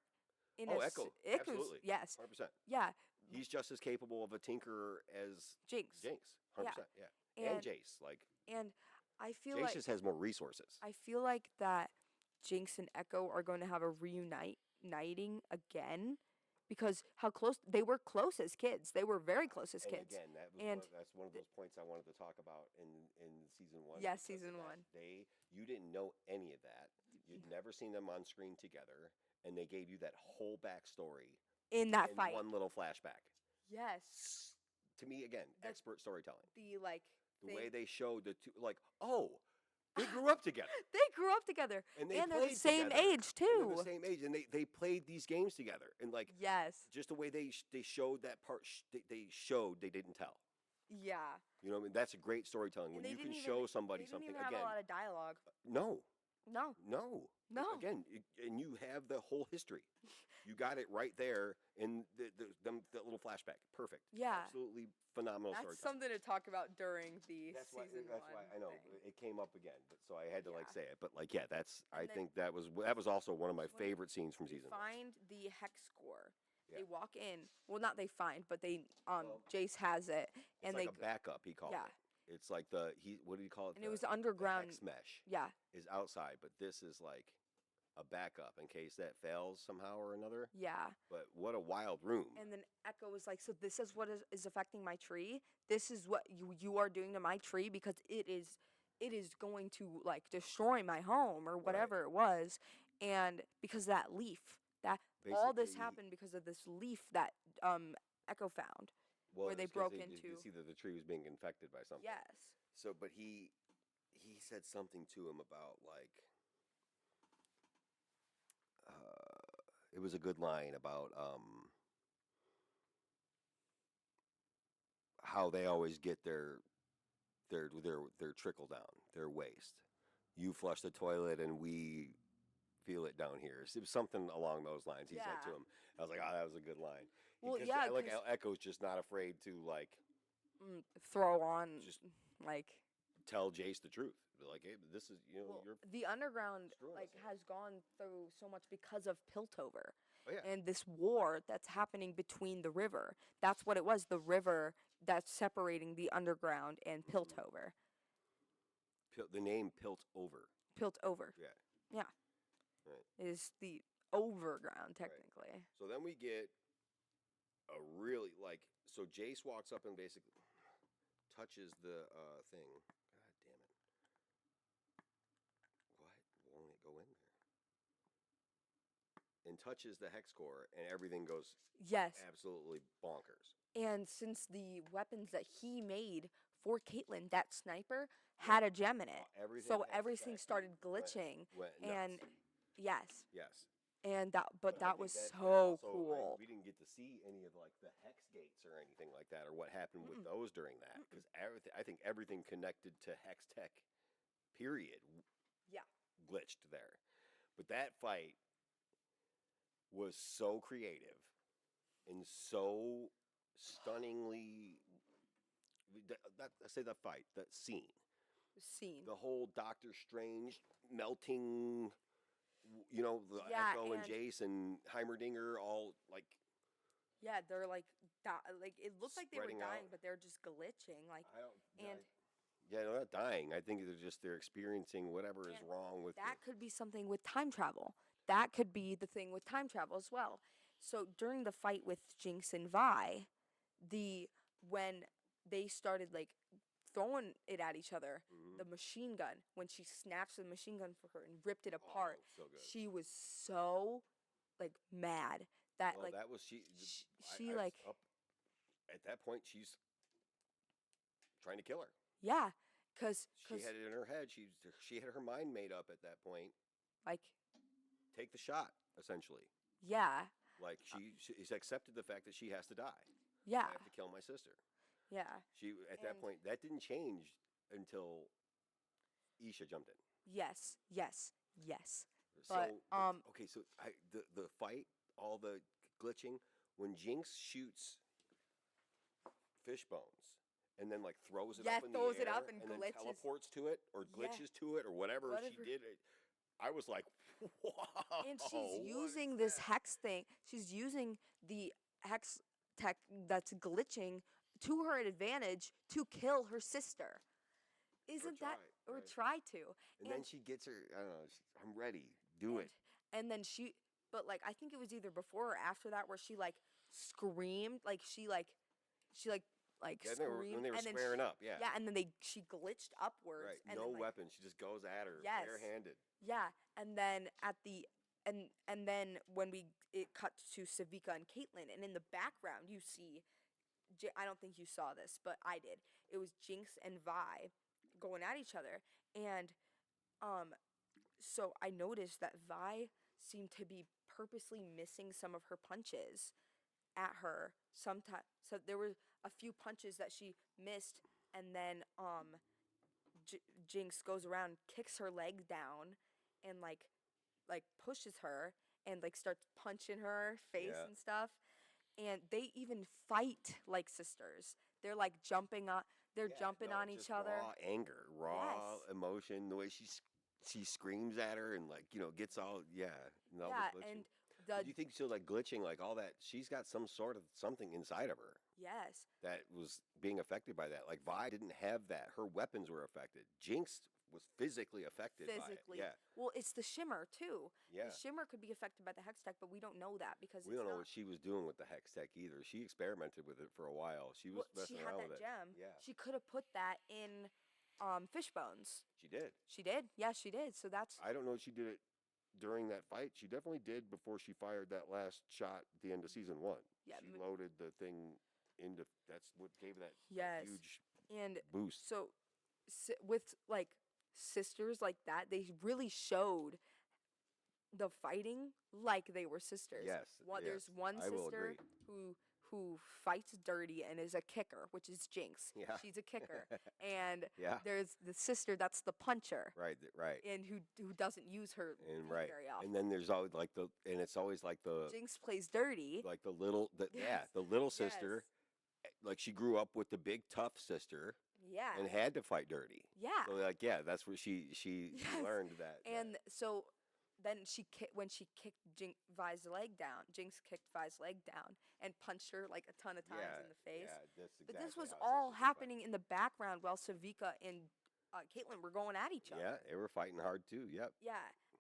Echo, absolutely, yes, 100%. Yeah, he's just as capable of a tinkerer as Jinx, 100%. Yeah, and Jace, like, and I feel Jace like just has more resources. I feel like that Jinx and Echo are going to have a reuniting again. Because how close they were close as kids. They were very close as kids. Again, that's one of those points I wanted to talk about in season 1. Yes, season 1. You didn't know any of that. You'd never seen them on screen together, and they gave you that whole backstory in that fight. One little flashback. Yes. To me, again, expert storytelling. The way they showed the two, like, oh. They grew up together. And they're the same age too. They're the same age, and they played these games together. And like, just the way they showed that part, they showed they didn't tell. Yeah. You know what I mean? That's a great storytelling when you can show somebody something. They didn't even have a lot of dialogue. No. No. Again, and you have the whole history. You got it right there in that little flashback. Perfect. Yeah. Absolutely phenomenal storytelling. That's something to talk about during the season 1. That's why I know it came up again, so I had to say it. But I think that was also one of my favorite scenes from season 1. Find the Hex Core. Yeah. They walk in. Well, not they find, but they Jace has it, and it's like a backup. He called it. It's like what did he call it? And it was underground. The hex mesh. Yeah. Is outside, but this is like a backup in case that fails somehow or another. Yeah. But what a wild room. And then Echo was like, so this is what is affecting my tree. This is what you are doing to my tree because it is going to like destroy my home or whatever it was. And because that leaf, basically, all this happened because of this leaf that Echo found. Well, where they broke into. You see that the tree was being infected by something. Yes. So, but he said something to him about like, it was a good line about how they always get their trickle down, their waste. You flush the toilet and we feel it down here. It was something along those lines he said to Yeah. him. I was like, oh, that was a good line. Well, Because yeah, like because Echo's just not afraid to like throw on just like. tell Jace the truth. Be like, hey, this is Well, you're the underground screwing like us here. has gone through so much because of Piltover. Oh yeah. And this war that's happening between the river. That's what it was, the river that's separating the underground and Piltover. The name Pilt Over. Piltover. Yeah. Yeah. Right. Is the overground technically. So then we get a really like so Jace walks up and basically touches the thing. God damn it. What? Won't it go in there? And touches the hex core and everything goes Yes. absolutely bonkers. And since the weapons that he made for Caitlyn, that sniper had a gem in it. So everything started glitching. Went And nuts. yes. Yes. And that But I that think was that so also, cool. we didn't get to see any of like the hex gates or anything like that, or what happened with those during that, because I think everything connected to hex tech, period, Yeah. glitched there. But that fight was so creative and so stunningly. I say that fight, that scene, Scene. the whole Doctor Strange melting. The Yeah, Echo and and- Jace and Heimerdinger all like Yeah, they're like like it looked like they were Spreading out. dying, but they're just glitching. Like I don't. and Yeah, they're not dying. I think they're experiencing whatever is And wrong with that could be something with time travel. That could be the thing with time travel as well. So during the fight with Jinx and Vi, when they started like throwing it at each other, Mhm. the machine gun, when she snatched the machine gun for her and ripped it Oh, apart, so good. she was so like mad that Well, like that was she I like up at that point. She's trying to kill her. yeah, cause She had it in her head. She had her mind made up at that point. like Take the shot, essentially. yeah, Like she's accepted the fact that she has to die. yeah, I have to kill my sister. yeah. She at that And- point that didn't change until Isha jumped in. Yes, yes, yes. So But, okay, so the fight, all the glitching when Jinx shoots fish bones and then like throws it Yeah, up in throws the it air up and then glitches. teleports to it or Yeah. glitches to it or whatever she Whatever. did. I was like, wow. And she's what using is this that? hex thing. She's using the hex tech that's glitching to her advantage to kill her sister. Isn't that try, or right. try to? And then she gets her. I don't know. I'm ready. Do it. And then but like I think it was either before or after that where she like screamed, like she like Yeah, screamed when they were and then squaring she, up. Yeah. yeah, and then she glitched upwards Right. and No then, like, weapon. She just goes at her Yes. barehanded. yeah, and then at the and then when it cuts to Savika and Caitlyn, and in the background you see, I don't think you saw this, but I did. It was Jinx and Vi going at each other, and so I noticed that Vi seemed to be purposely missing some of her punches at her. Sometimes, so there were a few punches that she missed, and then Jinx goes around, kicks her leg down, and like pushes her and like starts punching her face Yeah. and stuff. And they even fight like sisters. They're like jumping on. They're Yeah, jumping no, on just each other. Raw anger, raw Yes. emotion. The way she screams at her and like gets all Yeah, and Do you think so? Like glitching, like all that. She's got some sort of something inside of her yes, that was being affected by that. Like Vi didn't have that. Her weapons were affected. Jinx was physically affected physically. by it. Well, it's the shimmer too. Yeah. The shimmer could be affected by the hex tech, but we don't know that because We it's don't know not. what she was doing with the hex tech either. She experimented with it for a while. She was Well, she messing had around that with gem. it. Yeah, She could have put that in fish bones. she did. She did. Yeah, she did. So that's I don't know if she did it during that fight. She definitely did before she fired that last shot at the end of season 1. Yeah, She loaded the thing into. That's what gave that yes. huge And boost. so with like sisters like that, they really showed the fighting like they were sisters. Yes, There's yes, one I will sister agree. who fights dirty and is a kicker, which is Jinx. Yeah. She's a kicker. And Yeah. there's the sister that's the puncher. Right. Right. And who doesn't use her And feet right. very often. And then there's always it's always like the Jinx plays dirty. like the little Yes. the little sister, like she grew up with the big tough sister. Yeah. And had to fight dirty. Yeah. So that's where she learned that. And so then when she kicked Vi's leg down, Jinx kicked Vi's leg down and punched her like a ton of times in the face. Yeah, that's exactly. But this was how all sisters fight. happening in the background while Savika and Caitlyn were going at each other. Yeah, they were fighting hard too. Yep. Yeah,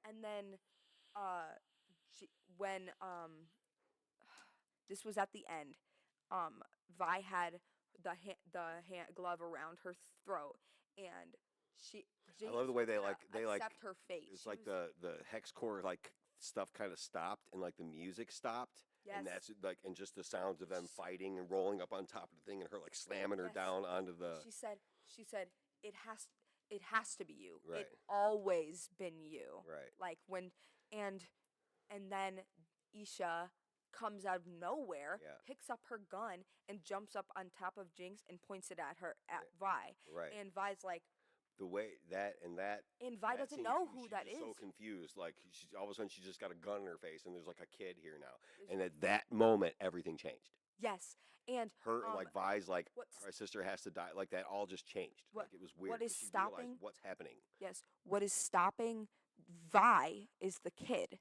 and then when this was at the end, Vi had the glove around her throat, and Jinx I love the way they accept her fate. It's like the hex core like stuff kind of stopped and like the music stopped. Yes. And that's like, and just the sounds of them fighting and rolling up on top of the thing and her like slamming her down onto the. She said it has to be you. Right. It always been you. Right. Like when and then Isha comes out of nowhere, picks up her gun and jumps up on top of Jinx and points it at Vi. Right. And Vi's like the way and Vi doesn't know who that is. So confused, like all of a sudden she just got a gun in her face, and there's like a kid here now. And at that moment, everything changed. Yes, and her like Vi's like her sister has to die. Like that all just changed. Like it was weird. What is stopping? What's happening? Yes, what is stopping Vi is the kid.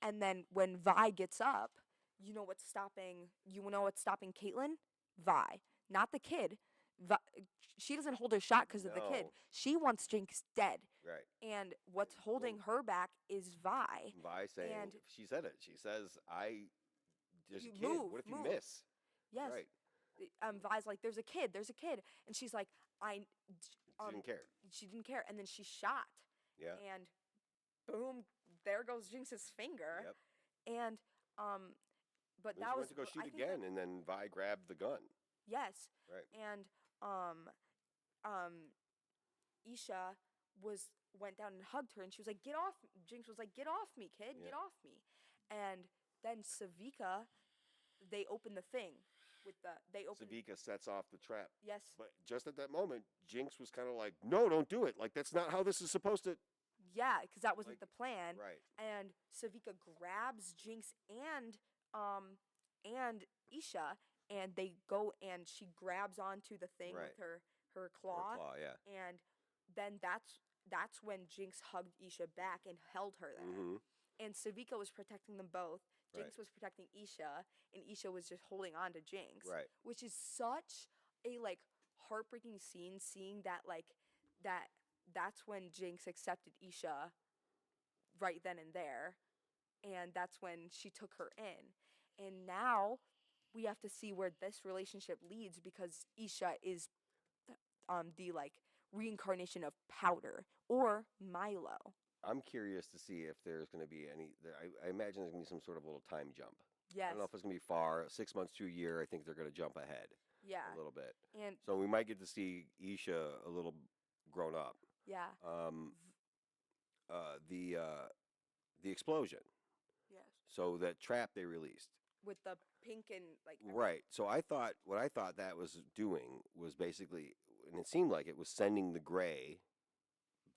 And then when Vi gets up, you know what's stopping Caitlyn? Vi, not the kid. She doesn't hold her shot because of the kid. She wants Jinx dead. Right. And what's holding her back is Vi. Vi saying, she said it. She says, there's a kid. What if you miss? Yes. Right. Vi's like, there's a kid. And she's like, she didn't care. She didn't care. And then she shot. Yeah. And boom, there goes Jinx's finger. Yep. And, but then that she was. went to go shoot again, and then Vi grabbed the gun. Yes. Right. And Isha went down and hugged her, and she was like, "Get off!" Jinx was like, "Get off me, kid! Get off me!" And then Savika, they open the thing Savika sets off the trap. Yes. But just at that moment, Jinx was kind of like, "No, don't do it! Like that's not how this is supposed to." Yeah, because that wasn't the plan. Right. And Savika grabs Jinx and Isha, and they go, and she grabs onto the thing with her claw. Her claw, yeah. And then that's when Jinx hugged Isha back and held her there. Mm-hmm. And Savika was protecting them both. Jinx was protecting Isha, and Isha was just holding on to Jinx. Right. Which is such a heartbreaking scene, seeing that that's when Jinx accepted Isha right then and there. And that's when she took her in. And now we have to see where this relationship leads, because Isha is the reincarnation of Powder or Milo. I'm curious to see if there's going to be any. I imagine there's going to be some sort of little time jump. Yes. I don't know if it's going to be far. 6 months to a year. I think they're going to jump ahead. Yeah. A little bit. And so we might get to see Isha a little grown up. Yeah. The explosion. Yes. So that trap they released. With the pink and Right. So what I thought that was doing was basically, and it seemed like it was sending the gray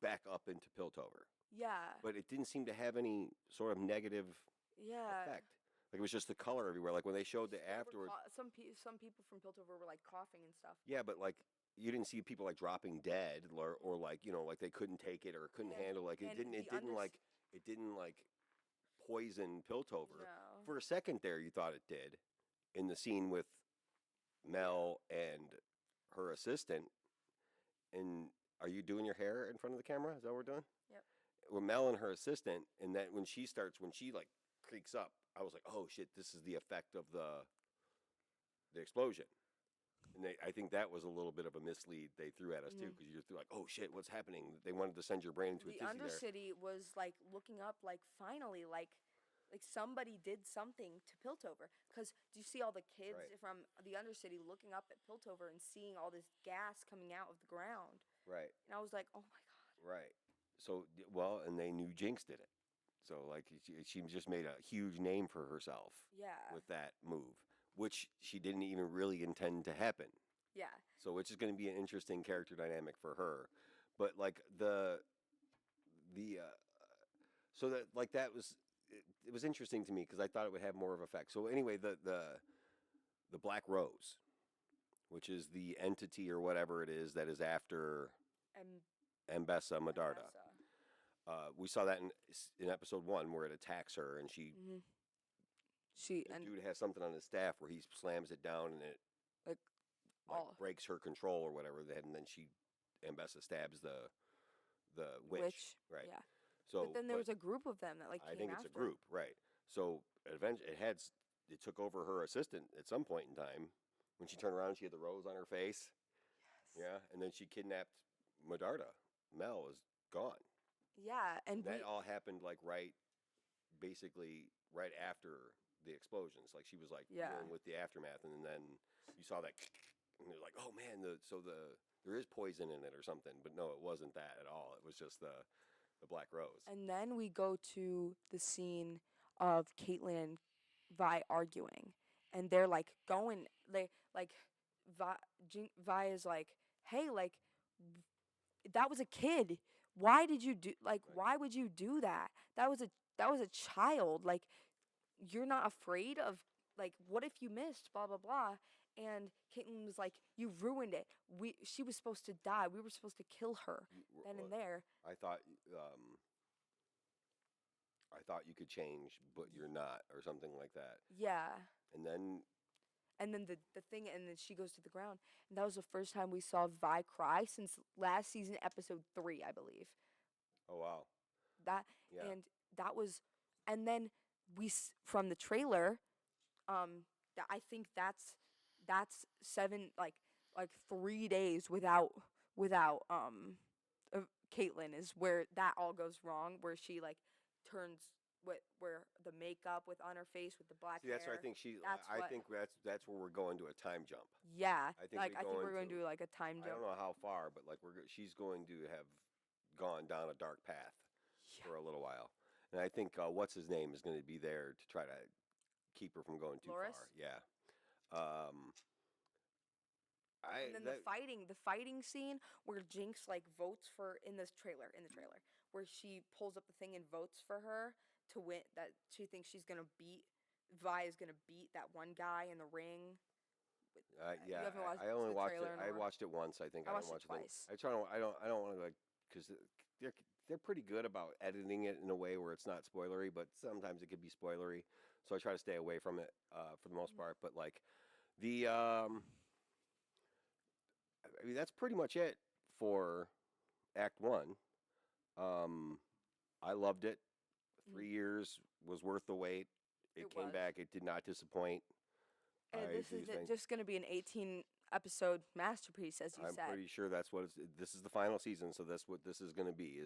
back up into Piltover. Yeah. But it didn't seem to have any sort of negative effect. Like it was just the color everywhere. Like when they showed the afterwards. Some people from Piltover were coughing and stuff. Yeah, but you didn't see people dropping dead or they couldn't take it or couldn't handle it didn't poison Piltover. No. For a second there you thought it did in the scene with Mel and her assistant. And are you doing your hair in front of the camera? Is that what we're doing? Yep. With Mel and her assistant, and that when she creaks up, I was like, oh shit, this is the effect of the explosion. And I think that was a little bit of a mislead they threw at us too, because you're like, oh shit, what's happening? They wanted to send your brain into a tizzy there. The Undercity was looking up, finally, somebody did something to Piltover. Because do you see all the kids from the Undercity looking up at Piltover and seeing all this gas coming out of the ground? Right. And I was like, oh my god. Right. So, and they knew Jinx did it. So, she just made a huge name for herself. Yeah. With that move. which she didn't even really intend to happen. Yeah. So which is going to be an interesting character dynamic for her. But like the so that like that was it was interesting to me because I thought it would have more of effect. So anyway, the Black Rose, which is the entity or whatever it is that is after And Ambessa Medarda. Vanessa. We saw that in episode 1 where it attacks her and Mm-hmm. She the and dude has something on his staff where he slams it down and it like like all breaks her control or whatever. And then Ambessa stabs the witch. Right. Yeah. So, But then there was a group of them that like I came think it's after. a group, right? So eventually it took over her assistant at some point in time. When she turned around, she had the rose on her face. Yes. Yeah, and then she kidnapped Medarda. Mel is gone. Yeah, and That all happened like basically right after the explosions. Like she was like dealing with the aftermath, and then you saw that, and you're like, oh man, there is poison in it or something. But no, it wasn't that at all. It was just the Black Rose. And then we go to the scene of Caitlyn and Vi arguing, and they're like going. They like Vi is like, "Hey, like that was a kid. Why did you do like? Right. Why would you do that? That was a child. Like you're not afraid of like what if you missed? Blah blah blah." And Caitlyn was like, "You ruined it. She was supposed to die. We were supposed to kill her then and there." I thought I thought you could change, but you're not, or something like that. Yeah. And then And then the thing, and then she goes to the ground. And that was the first time we saw Vi cry since last season, episode 3, I believe. oh wow, That yeah, and that was, and then from the trailer, I think that's 7 like 3 days without Caitlyn is where that all goes wrong, where she like turns where the makeup with on her face with the black see, that's hair. where I think That's I what- think that's where we're going to a time jump. Yeah, I think like I think we're going into- to do like a time I jump. don't know how far, but like she's going to have gone down a dark path for a little while, and I think what's his name is going to be there to try to keep her from going too Loris? far. Yeah. I And then that, the fighting scene where Jinx like votes for in the trailer, where she pulls up the thing and votes for her to win, that she thinks she's gonna beat Vi is gonna beat that one guy in the ring. You yeah, haven't watched I only the watched it. trailer in a I while? watched it once. I think I I watched don't it watch twice. I try to. I don't want to like because they're pretty good about editing it in a way where it's not spoilery, but sometimes it could be spoilery. So I try to stay away from it for the most part. But like the I mean that's pretty much it for Act 1. I loved it. 3 years was worth the wait. It came was. back. It did not disappoint. And I this do is think- just gonna be an 18 episode masterpiece, as you I'm said. pretty sure that's what this is the final season, so that's what this is going to be.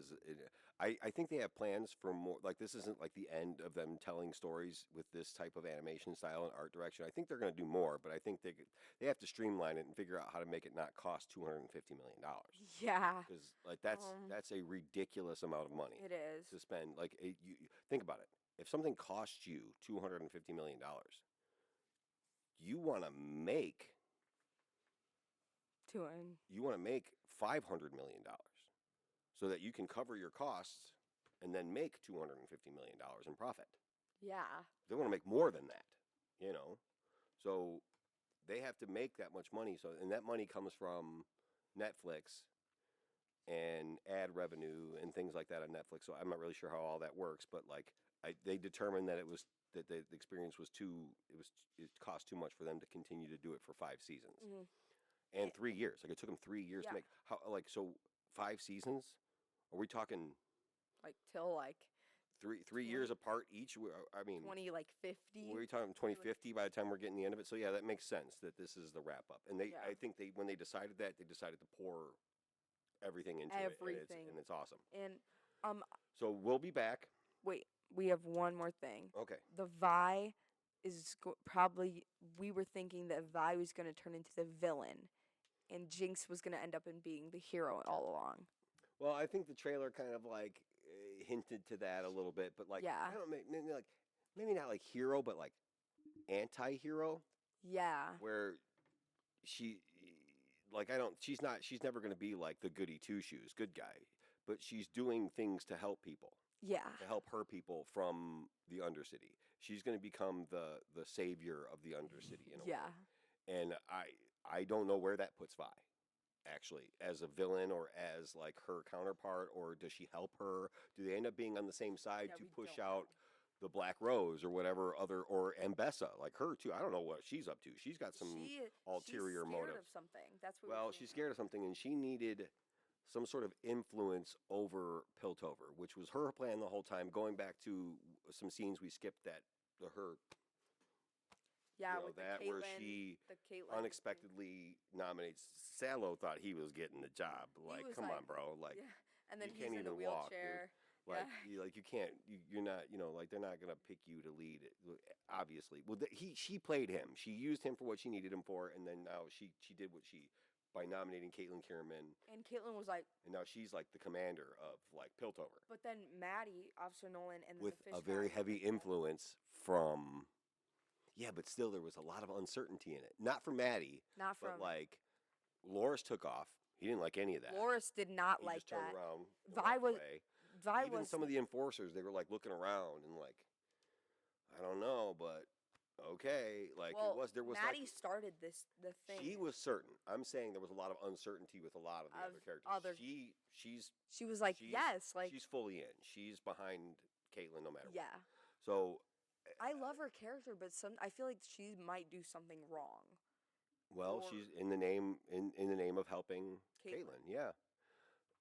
I think they have plans for more. Like this isn't like the end of them telling stories with this type of animation style and art direction. I think they're going to do more, but I think they have to streamline it and figure out how to make it not cost $250 million. Yeah, Because like that's a ridiculous amount of money it is. to spend. Like you think about it. If something costs you $250 million, you want to make $500 million so that you can cover your costs and then make $250 million in profit. Yeah. They want to make more than that, you know. So they have to make that much money. So and that money comes from Netflix and ad revenue and things like that on Netflix. So I'm not really sure how all that works, but like they determined that that the experience was it cost too much for them to continue to do it for 5 seasons. Mm-hmm. And 3 years. Like it took them 3 years Yeah. to make. How like so 5 seasons? Are we talking Like till like three years apart each? I mean, 20 like 50. we're talking 2050 by the time we're getting the end of it. So yeah, that makes sense that this is the wrap up. And Yeah. I think when they decided that, they decided to pour everything into Everything. it, and it's awesome. And So we'll be back. wait, we have one more thing. Okay. The Vi is probably we were thinking that Vi was going to turn into the villain and Jinx was going to end up in being the hero all along. Well, I think the trailer kind of like hinted to that a little bit, but like Yeah. I don't maybe not like hero, but like anti-hero. Yeah. where she like I don't she's never going to be like the goody two shoes good guy, but she's doing things to help people, Yeah. to help her people from the Undercity. She's going to become the savior of the Undercity in a Yeah. way. And I don't know where that puts Vi, actually, as a villain or as like her counterpart, or does she help her? Do they end up being on the same side Yeah, to we push don't out know. the Black Rose or whatever other, or Ambessa, like her too? I don't know what she's up to. She's got some She's ulterior scared motives. of something. That's what Well, we've she's seen. scared of something, and she needed some sort of influence over Piltover, which was her plan the whole time. Going back to some scenes we skipped, that her, Yeah, with that the where Caitlyn, she the Caitlyn unexpectedly nominates Sallow. Thought he was getting the job. Like, was come like, on, bro. Like, yeah, and then you he's can't in the even walk, dude. wheelchair. Like, Yeah. you can't. You're not. Like they're not gonna pick you to lead it. Obviously, well, she played him. She used him for what she needed him for, and then now she did what she by nominating Caitlyn Kierman, And Caitlyn was like, and now she's like the commander of like Piltover, but then Maddie, Officer Nolan, and then with the fish a very guy, heavy influence from. Yeah, but still, there was a lot of uncertainty in it. Not for Maddie, not but from like Loris took off. He didn't like any of that. Loris, did not He like just turned that. around and Vi walked was, away. Vi Even was, some of the enforcers, they were like looking around and like, I don't know, but okay. Like well, there was Maddie like, started the thing. she was certain. I'm saying there was a lot of uncertainty with a lot of the Of other characters. other- She's She was like, she's, yes, like, she's fully in. She's behind Caitlyn no matter what. yeah. So, I love her character, but I feel like she might do something wrong. well, Or- she's in the name in the name of helping Caitlyn. Caitlyn, yeah,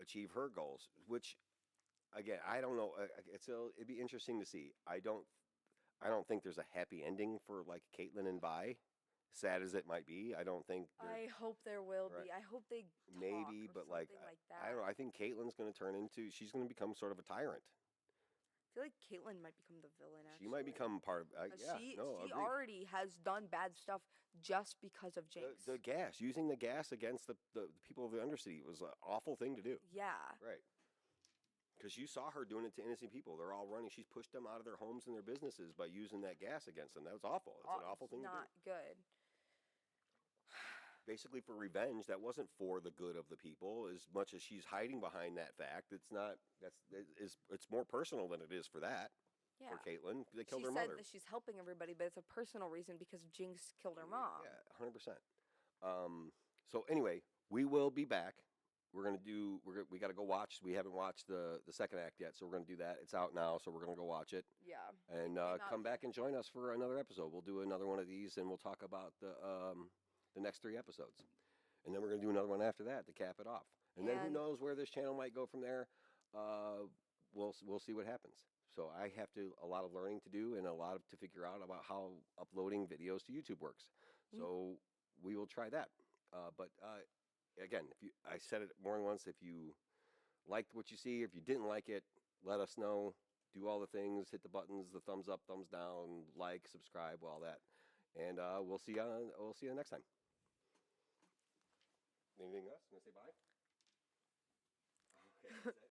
achieve her goals. Which, again, I don't know. It'd be interesting to see. I don't think there's a happy ending for like Caitlyn and Vi. Sad as it might be, I don't think. I hope there will right. be. I hope they talk Maybe, or but like something like that. I don't know. I think Caitlyn's going to turn into. She's going to become sort of a tyrant. I feel like Caitlyn might become the villain. Actually, She might become part of. 'Cause Yeah, she no, she agreed. already has done bad stuff just because of Jinx. The gas, using the gas against the people of the Undercity was an awful thing to do. Yeah. Right. Because you saw her doing it to innocent people. They're all running. She's pushed them out of their homes and their businesses by using that gas against them. That was awful. It's an awful thing to do. Not good. Basically for revenge. That wasn't for the good of the people. As much as she's hiding behind that fact, it's not. It's more personal than it is for that. Yeah. For Caitlyn, they killed She her said mother. that she's helping everybody, but it's a personal reason because Jinx killed her mom. Yeah, 100%. So anyway, we will be back. We got to go watch. We haven't watched the second act yet, so we're gonna do that. It's out now, so we're gonna go watch it. Yeah. And came out come back and join us for another episode. We'll do another one of these, and we'll talk about the next 3 episodes. And then we're going to do another one after that to cap it off. And then who And- knows where this channel might go from there. We'll see what happens. So I have a lot of learning to do and a lot to figure out about how uploading videos to YouTube works. So we will try that. But again, I said it more than once, if you liked what you see, if you didn't like it, let us know. Do all the things, hit the buttons, the thumbs up, thumbs down, like, subscribe, all that. And we'll see you next time. Anything else? You want to say bye? Okay.